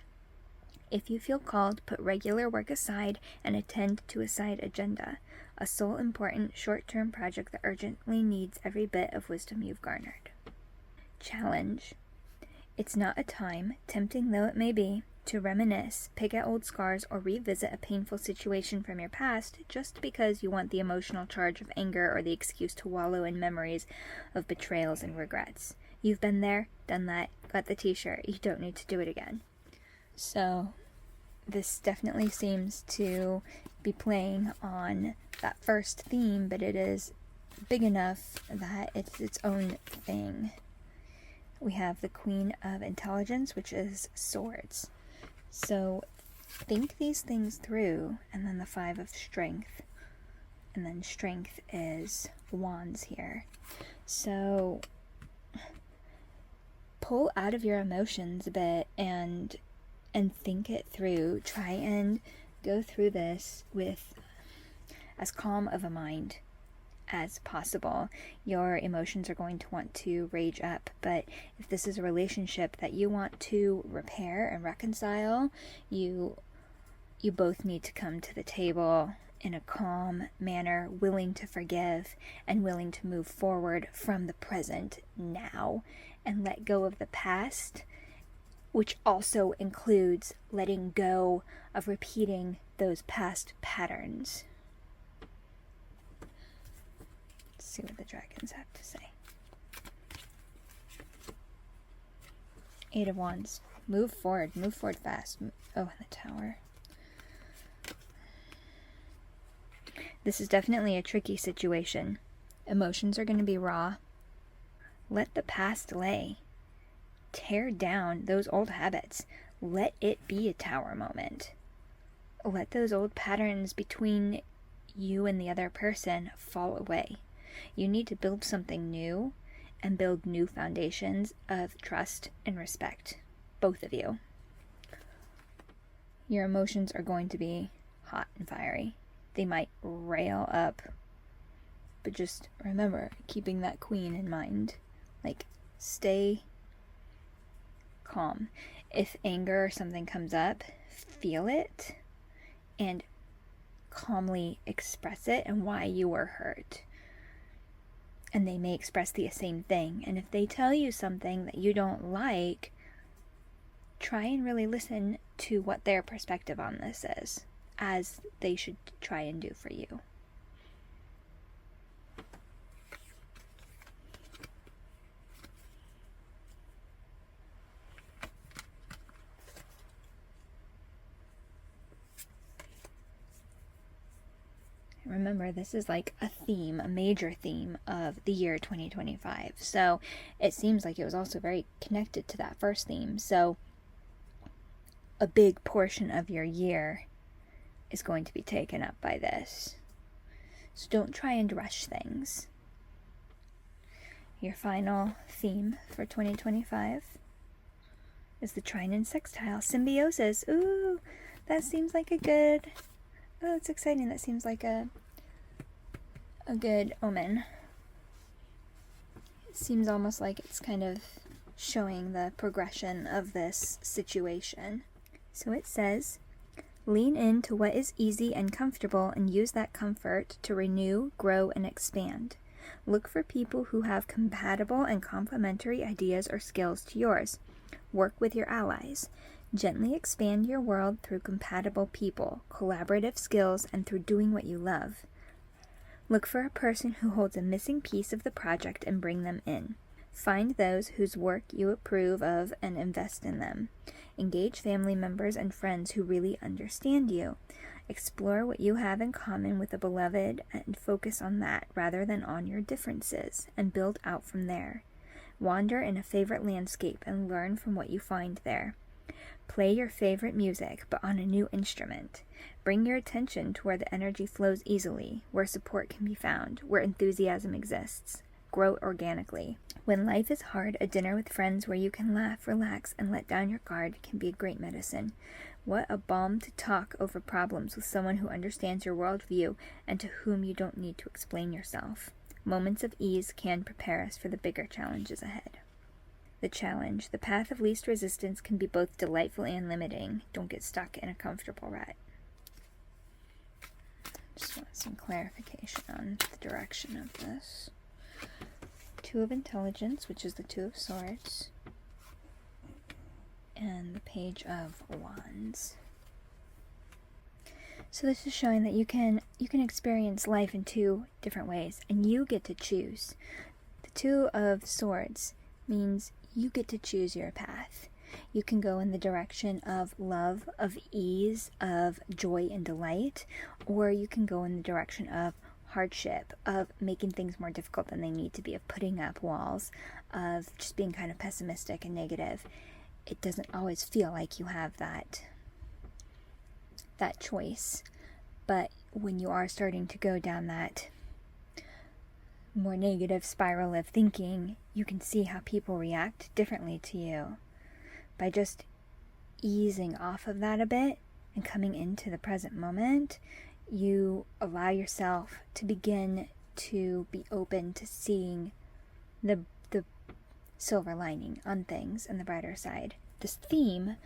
If you feel called, put regular work aside and attend to a side agenda, a sole important short-term project that urgently needs every bit of wisdom you've garnered. Challenge. It's not a time, tempting though it may be, to reminisce, pick at old scars, or revisit a painful situation from your past just because you want the emotional charge of anger or the excuse to wallow in memories of betrayals and regrets. You've been there, done that, got the t-shirt. You don't need to do it again. So, this definitely seems to be playing on that first theme, but it is big enough that it's its own thing. We have the Queen of Intelligence, which is swords. So think these things through, and then the Five of Strength. And then strength is wands here. So pull out of your emotions a bit and think it through. Try and go through this with as calm of a mind as possible. Your emotions are going to want to rage up, but if this is a relationship that you want to repair and reconcile, you both need to come to the table in a calm manner, willing to forgive and willing to move forward from the present now and let go of the past, which also includes letting go of repeating those past patterns. See what the dragons have to say. Eight of Wands. Move forward fast. Oh, the Tower. This is definitely a tricky situation. Emotions are going to be raw. Let the past lay. Tear down those old habits. Let it be a Tower moment. Let those old patterns between you and the other person fall away. You need to build something new and build new foundations of trust and respect, both of you. Your emotions are going to be hot and fiery. They might rail up, but just remember, keeping that queen in mind. Like, stay calm. If anger or something comes up, feel it and calmly express it and why you were hurt. And they may express the same thing. And if they tell you something that you don't like, try and really listen to what their perspective on this is, as they should try and do for you. Remember, this is like a theme, a major theme of the year 2025. So it seems like it was also very connected to that first theme. So a big portion of your year is going to be taken up by this. So don't try and rush things. Your final theme for 2025 is the trine and sextile. Symbiosis. Ooh, that seems like a good... Oh, it's exciting. That seems like a good omen. It seems almost like it's kind of showing the progression of this situation. So it says, lean into what is easy and comfortable and use that comfort to renew, grow, and expand. Look for people who have compatible and complementary ideas or skills to yours. Work with your allies. Gently expand your world through compatible people, collaborative skills, and through doing what you love. Look for a person who holds a missing piece of the project and bring them in. Find those whose work you approve of and invest in them. Engage family members and friends who really understand you. Explore what you have in common with a beloved and focus on that rather than on your differences, and build out from there. Wander in a favorite landscape and learn from what you find there. Play your favorite music, but on a new instrument. Bring your attention to where the energy flows easily, where support can be found, where enthusiasm exists. Grow organically. When life is hard, a dinner with friends where you can laugh, relax, and let down your guard can be a great medicine. What a balm to talk over problems with someone who understands your worldview and to whom you don't need to explain yourself. Moments of ease can prepare us for the bigger challenges ahead. The challenge, the path of least resistance, can be both delightful and limiting. Don't get stuck in a comfortable rut. Just want some clarification on the direction of this. Two of Intelligence, which is the Two of Swords, and the Page of Wands. So this is showing that you can experience life in two different ways, and you get to choose. The Two of Swords means you get to choose your path. You can go in the direction of love, of ease, of joy and delight, or you can go in the direction of hardship, of making things more difficult than they need to be, of putting up walls, of just being kind of pessimistic and negative. It doesn't always feel like you have that choice, but when you are starting to go down that more negative spiral of thinking, you can see how people react differently to you. By just easing off of that a bit and coming into the present moment, you allow yourself to begin to be open to seeing the silver lining on things and the brighter side. This theme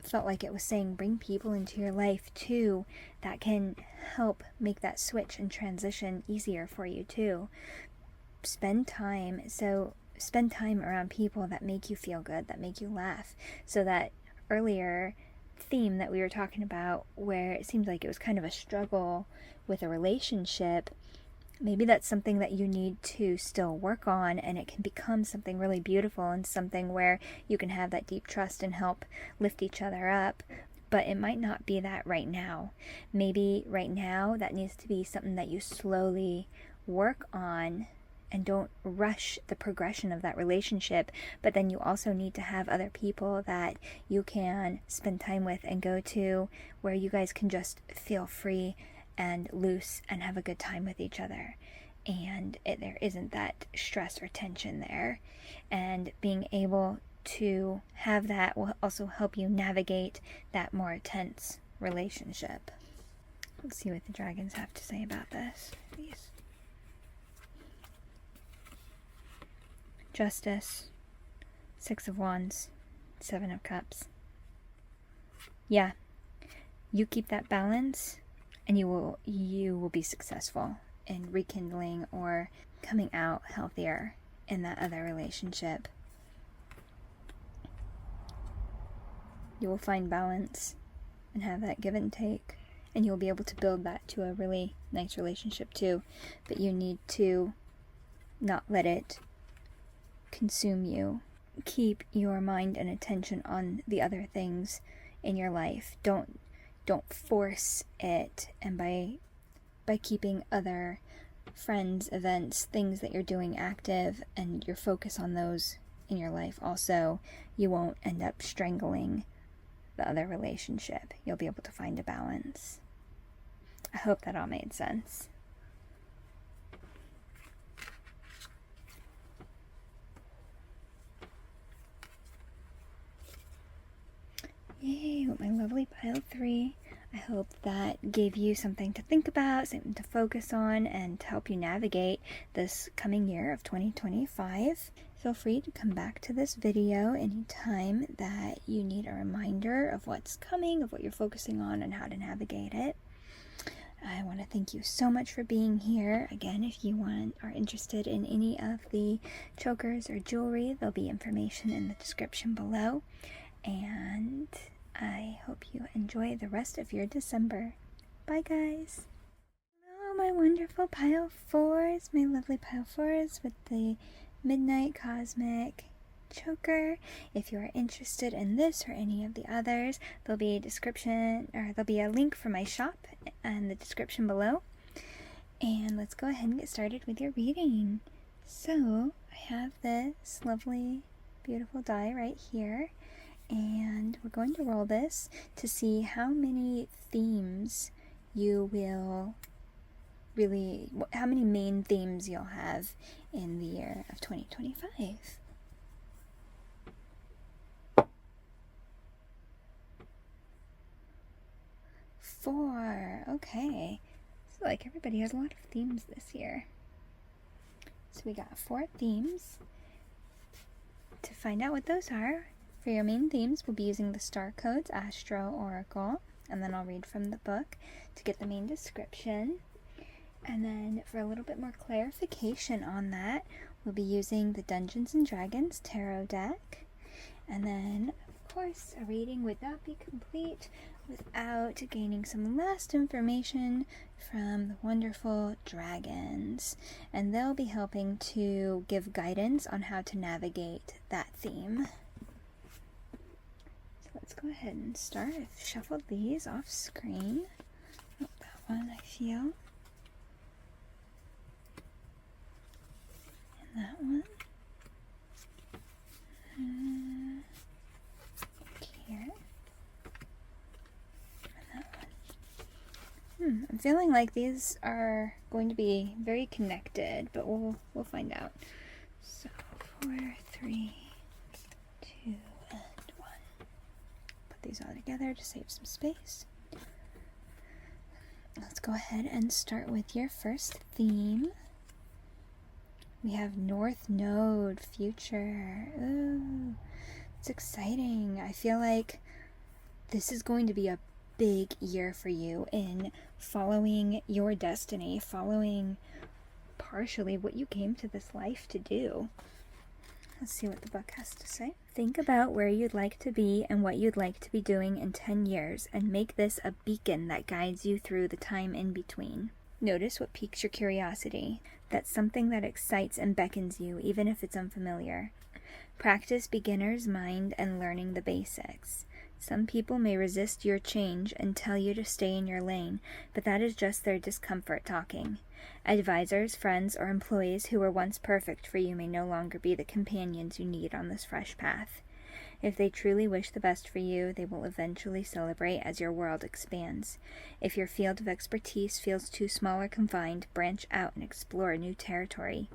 felt like it was saying bring people into your life too that can help make that switch and transition easier for you too. Spend time around people that make you feel good, that make you laugh. So that earlier theme that we were talking about, where it seemed like it was kind of a struggle with a relationship, maybe that's something that you need to still work on, and it can become something really beautiful and something where you can have that deep trust and help lift each other up. But it might not be that right now. Maybe right now that needs to be something that you slowly work on, and don't rush the progression of that relationship. But then you also need to have other people that you can spend time with and go to where you guys can just feel free and loose and have a good time with each other. And there isn't that stress or tension there. And being able to have that will also help you navigate that more tense relationship. Let's see what the dragons have to say about this. Justice, Six of Wands, Seven of Cups. Yeah, you keep that balance and you will be successful in rekindling or coming out healthier in that other relationship. You will find balance and have that give and take, and you'll be able to build that to a really nice relationship too. But you need to not let it consume you. Keep your mind and attention on the other things in your life. Don't force it, and by keeping other friends, events, things that you're doing active, and your focus on those in your life also, you won't end up strangling the other relationship. You'll be able to find a balance. I hope that all made sense. Yay, with my lovely pile 3. I hope that gave you something to think about, something to focus on, and to help you navigate this coming year of 2025. Feel free to come back to this video anytime that you need a reminder of what's coming, of what you're focusing on, and how to navigate it. I want to thank you so much for being here. Again, if you are interested in any of the chokers or jewelry, there'll be information in the description below. And I hope you enjoy the rest of your December. Bye, guys. Hello, my wonderful pile 4s, my lovely pile 4s with the Midnight Cosmic choker. If you are interested in this or any of the others, there'll be a link for my shop in the description below. And let's go ahead and get started with your reading. So I have this lovely, beautiful die right here, and we're going to roll this to see how many themes how many main themes you'll have in the year of 2025. 4. Okay. So like everybody has a lot of themes this year. So we got 4 themes. To find out what those are, for your main themes, we'll be using the Star Codes Astro Oracle, and then I'll read from the book to get the main description. And then for a little bit more clarification on that, we'll be using the Dungeons & Dragons Tarot deck. And then, of course, a reading would not be complete without gaining some last information from the wonderful dragons. And they'll be helping to give guidance on how to navigate that theme. So let's go ahead and start. I've shuffled these off screen. Oh, that one I feel. That one. Here. And that one. I'm feeling like these are going to be very connected, but we'll find out. So 4, 3, 2, and 1. Put these all together to save some space. Let's go ahead and start with your first theme. We have North Node, future. Ooh, it's exciting. I feel like this is going to be a big year for you in following your destiny, following partially what you came to this life to do. Let's see what the book has to say. Think about where you'd like to be and what you'd like to be doing in 10 years, and make this a beacon that guides you through the time in between. Notice what piques your curiosity. That's something that excites and beckons you, even if it's unfamiliar. Practice beginner's mind and learning the basics. Some people may resist your change and tell you to stay in your lane, but that is just their discomfort talking. Advisors, friends, or employees who were once perfect for you may no longer be the companions you need on this fresh path. If they truly wish the best for you, they will eventually celebrate as your world expands. If your field of expertise feels too small or confined, branch out and explore new territory.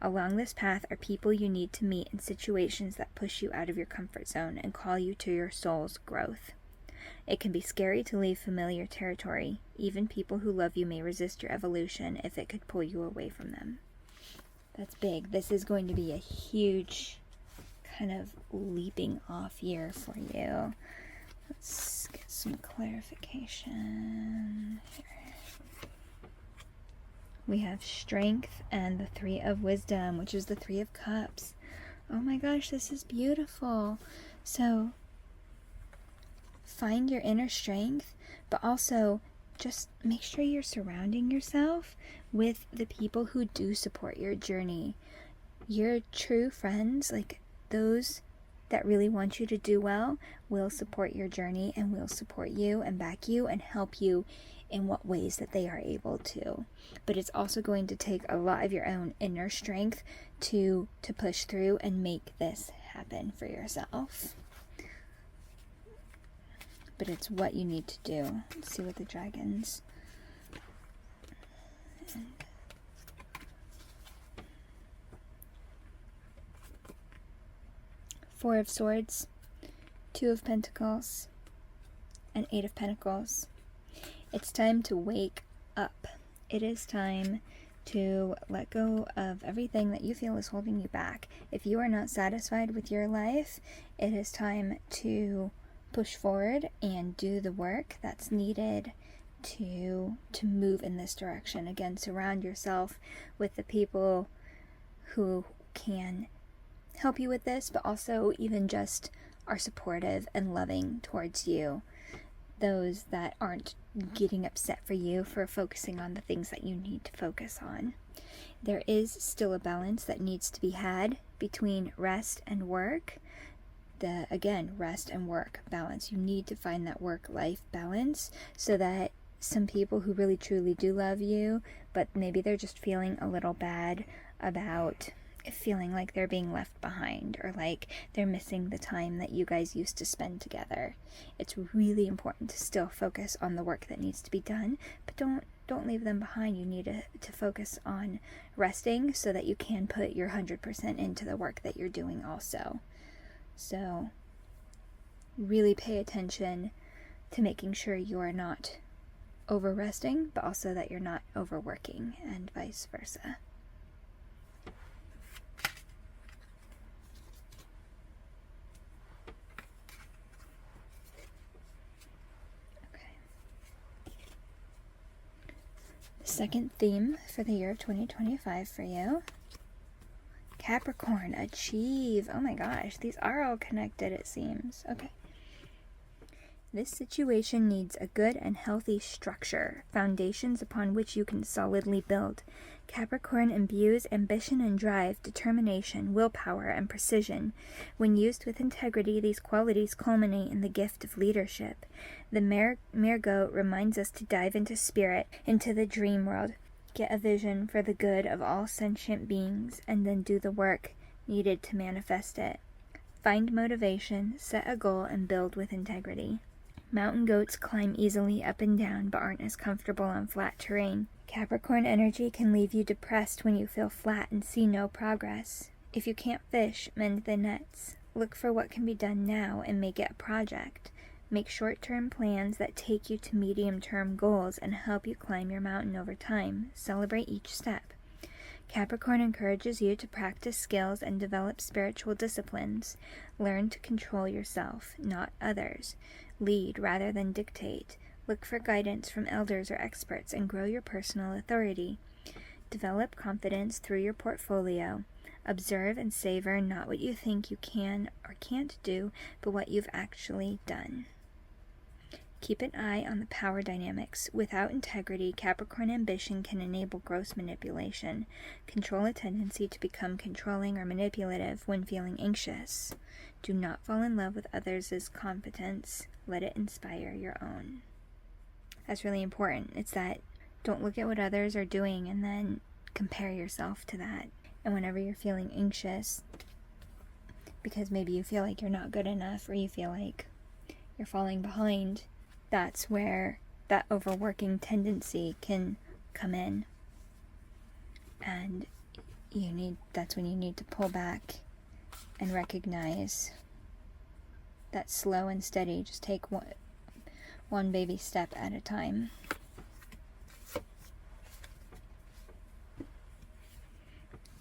Along this path are people you need to meet in situations that push you out of your comfort zone and call you to your soul's growth. It can be scary to leave familiar territory. Even people who love you may resist your evolution if it could pull you away from them. That's big. This is going to be a huge kind of leaping off year for you. Let's get some clarification here. We have strength and the 3 of wisdom, which is the 3 of cups. Oh my gosh, this is beautiful. So find your inner strength, but also just make sure you're surrounding yourself with the people who do support your journey. Your true friends, like those that really want you to do well, will support your journey and will support you and back you and help you in what ways that they are able to. But it's also going to take a lot of your own inner strength to push through and make this happen for yourself. But it's what you need to do. Let's see what the dragons. Four of Swords, 2 of Pentacles, and 8 of Pentacles. It's time to wake up. It is time to let go of everything that you feel is holding you back. If you are not satisfied with your life, it is time to push forward and do the work that's needed to move in this direction. Again, surround yourself with the people who can help you with this, but also even just are supportive and loving towards you. those that aren't getting upset for you for focusing on the things that you need to focus on. There is still a balance that needs to be had between rest and work. Again, rest and work balance. You need to find that work-life balance so that some people who really truly do love you, but maybe they're just feeling a little bad about feeling like they're being left behind, or like they're missing the time that you guys used to spend together. It's really important to still focus on the work that needs to be done, but don't leave them behind. You need to focus on resting so that you can put your 100% into the work that you're doing also. So really pay attention to making sure you are not over resting, but also that you're not overworking, and vice versa. Second theme for the year of 2025 for you. Capricorn, achieve. Oh my gosh, these are all connected, it seems. Okay. This situation needs a good and healthy structure, foundations upon which you can solidly build. Capricorn imbues ambition and drive, determination, willpower, and precision. When used with integrity, these qualities culminate in the gift of leadership. The Mergo reminds us to dive into spirit, into the dream world, get a vision for the good of all sentient beings, and then do the work needed to manifest it. Find motivation, set a goal, and build with integrity. Mountain goats climb easily up and down, but aren't as comfortable on flat terrain. Capricorn energy can leave you depressed when you feel flat and see no progress. If you can't fish, mend the nets. Look for what can be done now and make it a project. Make short-term plans that take you to medium-term goals and help you climb your mountain over time. Celebrate each step. Capricorn encourages you to practice skills and develop spiritual disciplines. Learn to control yourself, not others. Lead rather than dictate. Look for guidance from elders or experts and grow your personal authority. Develop confidence through your portfolio. Observe and savor not what you think you can or can't do, but what you've actually done. Keep an eye on the power dynamics. Without integrity, Capricorn ambition can enable gross manipulation. Control a tendency to become controlling or manipulative when feeling anxious. Do not fall in love with others' competence. Let it inspire your own. That's really important. It's that don't look at what others are doing and then compare yourself to that. And whenever you're feeling anxious, because maybe you feel like you're not good enough or you feel like you're falling behind, that's where that overworking tendency can come in. And that's when you need to pull back and recognize that slow and steady. Just take one baby step at a time.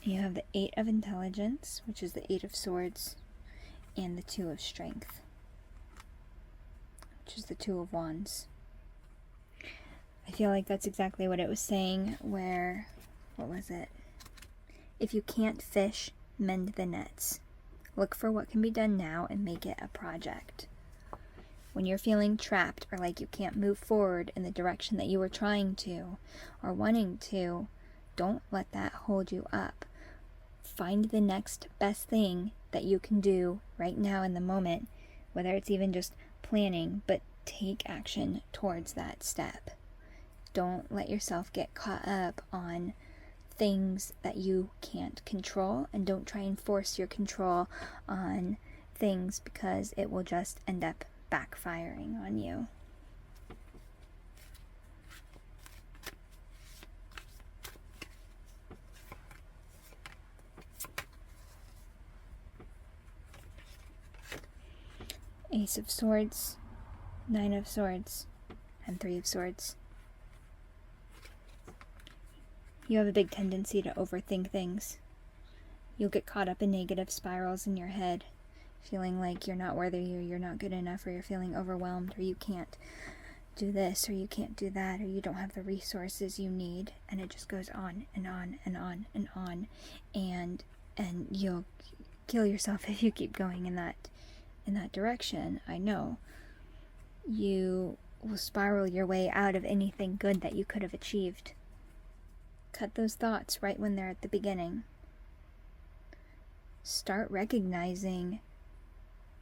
You have the 8 of Intelligence, which is the 8 of Swords, and the 2 of Strength, which is the 2 of Wands. I feel like that's exactly what it was saying, where, what was it? If you can't fish, mend the nets. Look for what can be done now and make it a project. When you're feeling trapped or like you can't move forward in the direction that you were trying to or wanting to, don't let that hold you up. Find the next best thing that you can do right now in the moment, whether it's even just planning, but take action towards that step. Don't let yourself get caught up on things that you can't control, and don't try and force your control on things, because it will just end up backfiring on you. Ace of Swords, 9 of Swords, and 3 of Swords. You have a big tendency to overthink things. You'll get caught up in negative spirals in your head, feeling like you're not worthy, or you're not good enough, or you're feeling overwhelmed, or you can't do this, or you can't do that, or you don't have the resources you need, and it just goes on and on and on and on, and you'll kill yourself if you keep going in that direction. I know. You will spiral your way out of anything good that you could have achieved. Cut those thoughts right when they're at the beginning. Start recognizing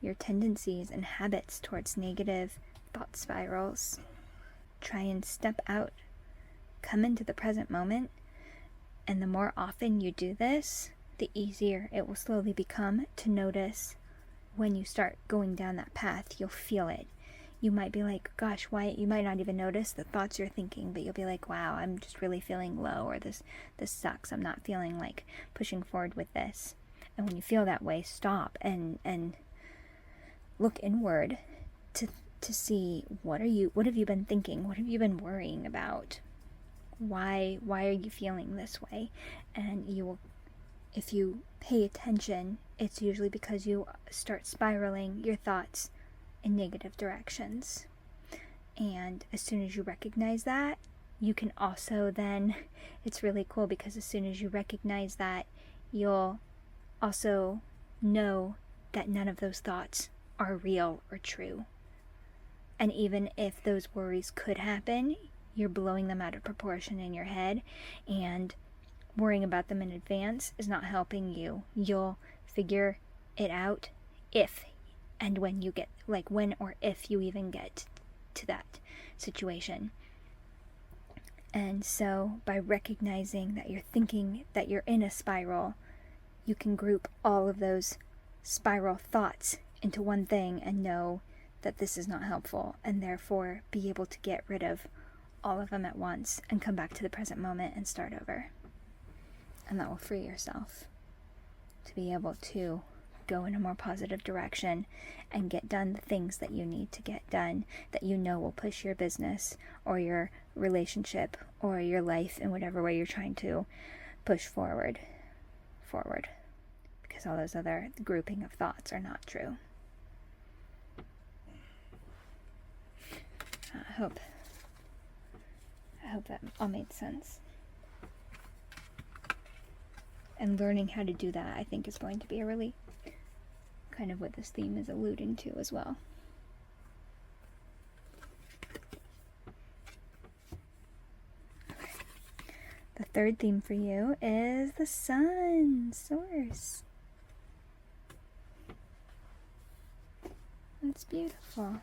your tendencies and habits towards negative thought spirals. Try and step out. Come into the present moment. And the more often you do this, the easier it will slowly become to notice when you start going down that path. You'll feel it. You might be like, gosh, why? You might not even notice the thoughts you're thinking, but you'll be like, wow, I'm just really feeling low, or this sucks. I'm not feeling like pushing forward with this. And when you feel that way, stop and look inward to see what have you been thinking? What have you been worrying about? Why are you feeling this way? And you will, if you pay attention, it's usually because you start spiraling your thoughts in negative directions. And as soon as you recognize that, you can also then, it's really cool because as soon as you recognize that, you'll also know that none of those thoughts are real or true. And even if those worries could happen, you're blowing them out of proportion in your head, and worrying about them in advance is not helping you. You'll figure it out if and when you get, like when or if you even get to that situation. And so by recognizing that you're thinking that you're in a spiral, you can group all of those spiral thoughts into one thing and know that this is not helpful, and therefore be able to get rid of all of them at once and come back to the present moment and start over. And that will free yourself to be able to go in a more positive direction and get done the things that you need to get done, that you know will push your business or your relationship or your life in whatever way you're trying to push forward. Because all those other grouping of thoughts are not true. I hope that all made sense. And learning how to do that, I think, is going to be a really kind of what this theme is alluding to as well. Okay. The third theme for you is the sun, source. That's beautiful.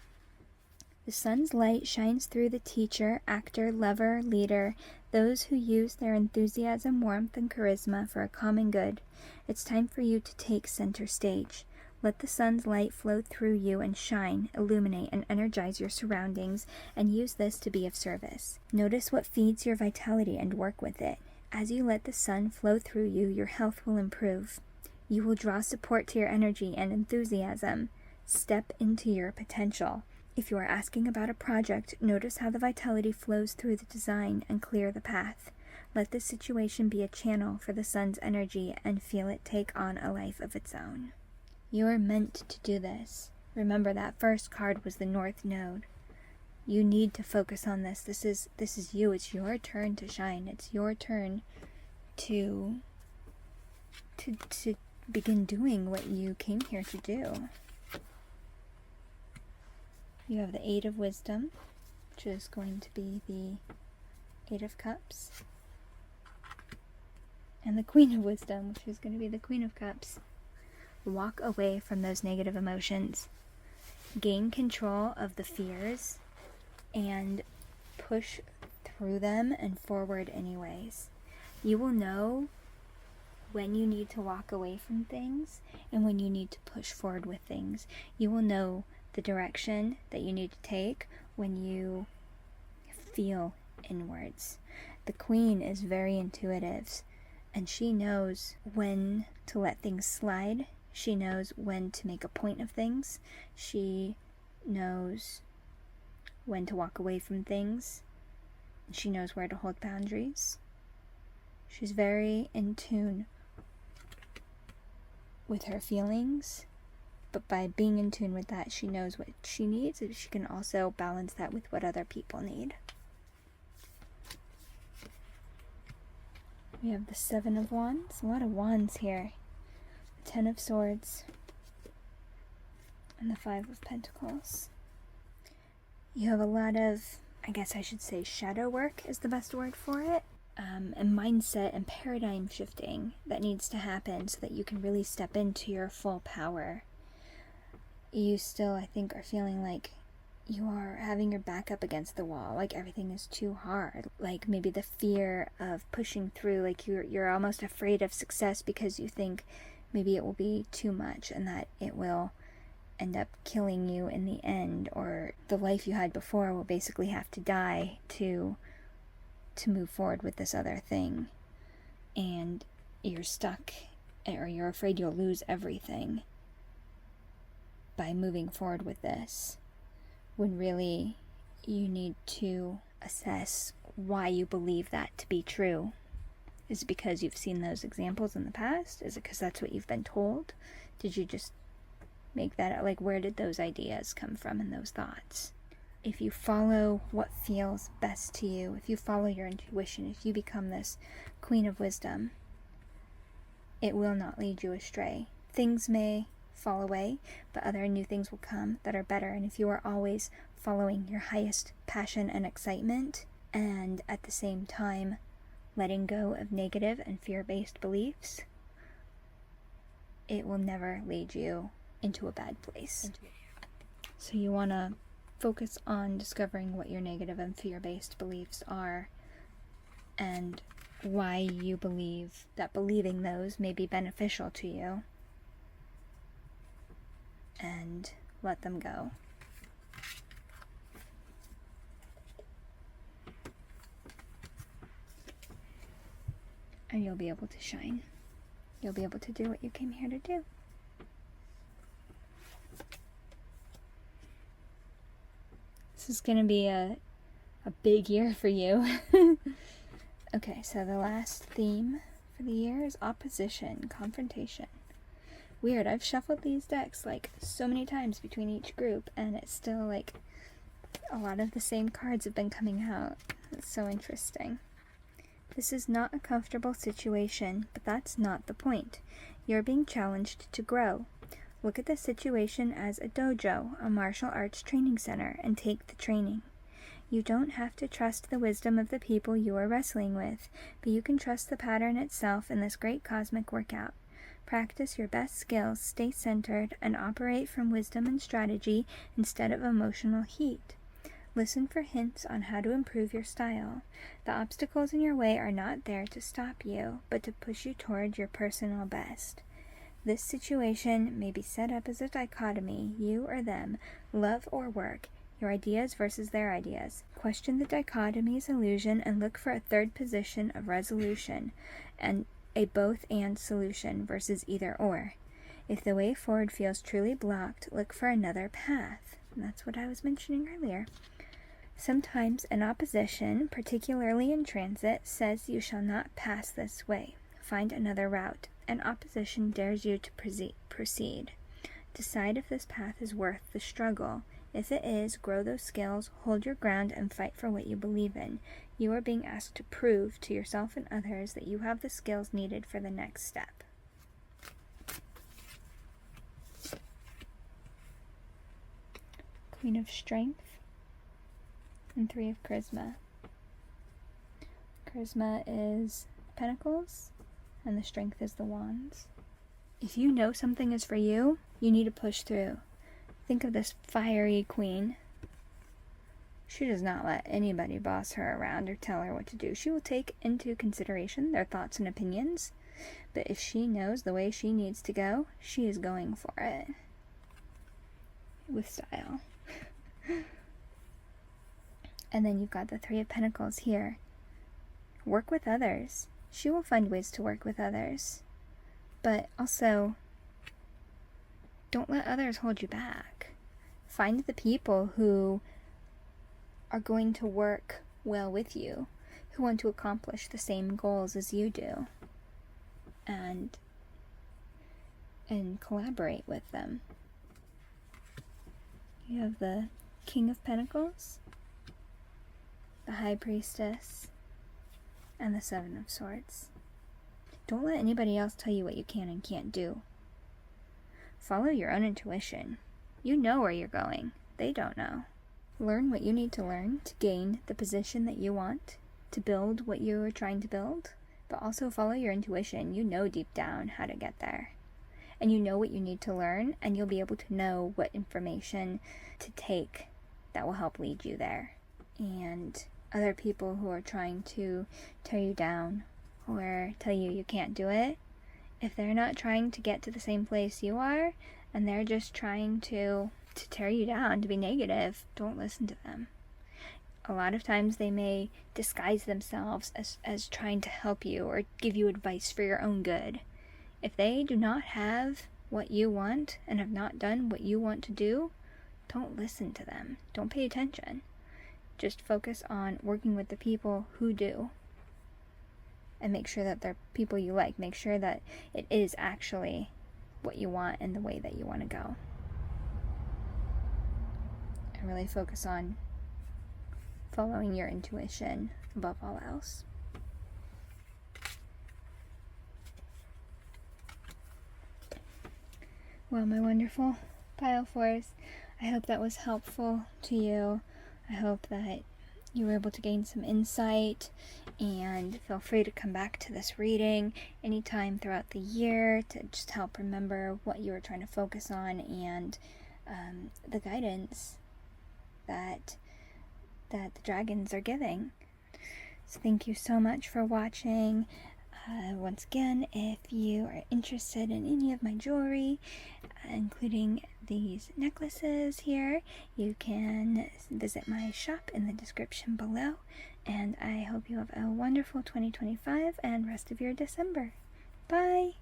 The sun's light shines through the teacher, actor, lover, leader, those who use their enthusiasm, warmth, and charisma for a common good. It's time for you to take center stage. Let the sun's light flow through you and shine, illuminate, and energize your surroundings, and use this to be of service. Notice what feeds your vitality and work with it. As you let the sun flow through you, your health will improve. You will draw support to your energy and enthusiasm. Step into your potential. If you are asking about a project, notice how the vitality flows through the design and clear the path. Let this situation be a channel for the sun's energy and feel it take on a life of its own. You are meant to do this. Remember, that first card was the North Node. You need to focus on this. This is you. It's your turn to shine. It's your turn to begin doing what you came here to do. You have the Eight of Wisdom, which is going to be the Eight of Cups, and the Queen of Wisdom, which is going to be the Queen of Cups. Walk away from those negative emotions. Gain control of the fears and push through them and forward anyways. You will know when you need to walk away from things and when you need to push forward with things. You will know the direction that you need to take when you feel inwards. The Queen is very intuitive, and she knows when to let things slide. She knows when to make a point of things. She knows when to walk away from things. She knows where to hold boundaries. She's very in tune with her feelings. But by being in tune with that, she knows what she needs, and she can also balance that with what other people need. We have the Seven of Wands. A lot of wands here. The Ten of Swords. And the Five of Pentacles. You have a lot of, I guess I should say, shadow work is the best word for it. And mindset and paradigm shifting that needs to happen so that you can really step into your full power. You still, I think, are feeling like you are having your back up against the wall, like everything is too hard. Like maybe the fear of pushing through, like you're almost afraid of success because you think maybe it will be too much and that it will end up killing you in the end, or the life you had before will basically have to die to move forward with this other thing. And you're stuck, or you're afraid you'll lose everything by moving forward with this, when really you need to assess why you believe that to be true. Is it because you've seen those examples in the past? Is it because that's what you've been told? Did you just make that, like, where did those ideas come from and those thoughts? If you follow what feels best to you, if you follow your intuition, if you become this queen of wisdom, it will not lead you astray. Things may fall away, but other new things will come that are better. And if you are always following your highest passion and excitement, and at the same time letting go of negative and fear-based beliefs, it will never lead you into a bad place. So you want to focus on discovering what your negative and fear-based beliefs are and why you believe that believing those may be beneficial to you, and let them go. And you'll be able to shine. You'll be able to do what you came here to do. This is going to be a big year for you. Okay, so the last theme for the year is opposition, confrontation. Weird, I've shuffled these decks like so many times between each group, and it's still like a lot of the same cards have been coming out. It's so interesting. This is not a comfortable situation, but that's not the point. You're being challenged to grow. Look at the situation as a dojo, a martial arts training center, and take the training. You don't have to trust the wisdom of the people you are wrestling with, but you can trust the pattern itself in this great cosmic workout. Practice your best skills, stay centered, and operate from wisdom and strategy instead of emotional heat. Listen for hints on how to improve your style. The obstacles in your way are not there to stop you, but to push you toward your personal best. This situation may be set up as a dichotomy, you or them, love or work, your ideas versus their ideas. Question the dichotomy's illusion and look for a third position of resolution, and a both-and solution versus either-or. If the way forward feels truly blocked, look for another path. And that's what I was mentioning earlier. Sometimes an opposition, particularly in transit, says you shall not pass this way. Find another route. An opposition dares you to proceed. Decide if this path is worth the struggle. If it is, grow those skills, hold your ground, and fight for what you believe in. You are being asked to prove to yourself and others that you have the skills needed for the next step. Queen of Strength and Three of Charisma. Charisma is Pentacles, and the Strength is the Wands. If you know something is for you, you need to push through. Think of this fiery queen. She does not let anybody boss her around or tell her what to do. She will take into consideration their thoughts and opinions, but if she knows the way she needs to go, she is going for it. With style. And then you've got the Three of Pentacles here. Work with others. She will find ways to work with others. But also, don't let others hold you back. Find the people who are going to work well with you, who want to accomplish the same goals as you do, and collaborate with them. You have the King of Pentacles, the High Priestess, and the Seven of Swords. Don't let anybody else tell you what you can and can't do. Follow your own intuition. You know where you're going. They don't know. learn what you need to learn to gain the position that you want, to build what you are trying to build, but also follow your intuition. You know deep down how to get there. And you know what you need to learn, and you'll be able to know what information to take that will help lead you there. And other people who are trying to tear you down or tell you you can't do it, if they're not trying to get to the same place you are, and they're just trying to tear you down, to be negative, don't listen to them. A lot of times they may disguise themselves as trying to help you or give you advice for your own good. If they do not have what you want and have not done what you want to do, don't listen to them. Don't pay attention. Just focus on working with the people who do. And make sure that they're people you like. Make sure that it is actually what you want and the way that you want to go. And really focus on following your intuition above all else. Well, my wonderful Pile 4s, I hope that was helpful to you. I hope that you were able to gain some insight, and feel free to come back to this reading anytime throughout the year to just help remember what you were trying to focus on and the guidance that the dragons are giving. So thank you so much for watching. Once again, if you are interested in any of my jewelry, including these necklaces here, you can visit my shop in the description below. And I hope you have a wonderful 2025 and rest of your December. Bye!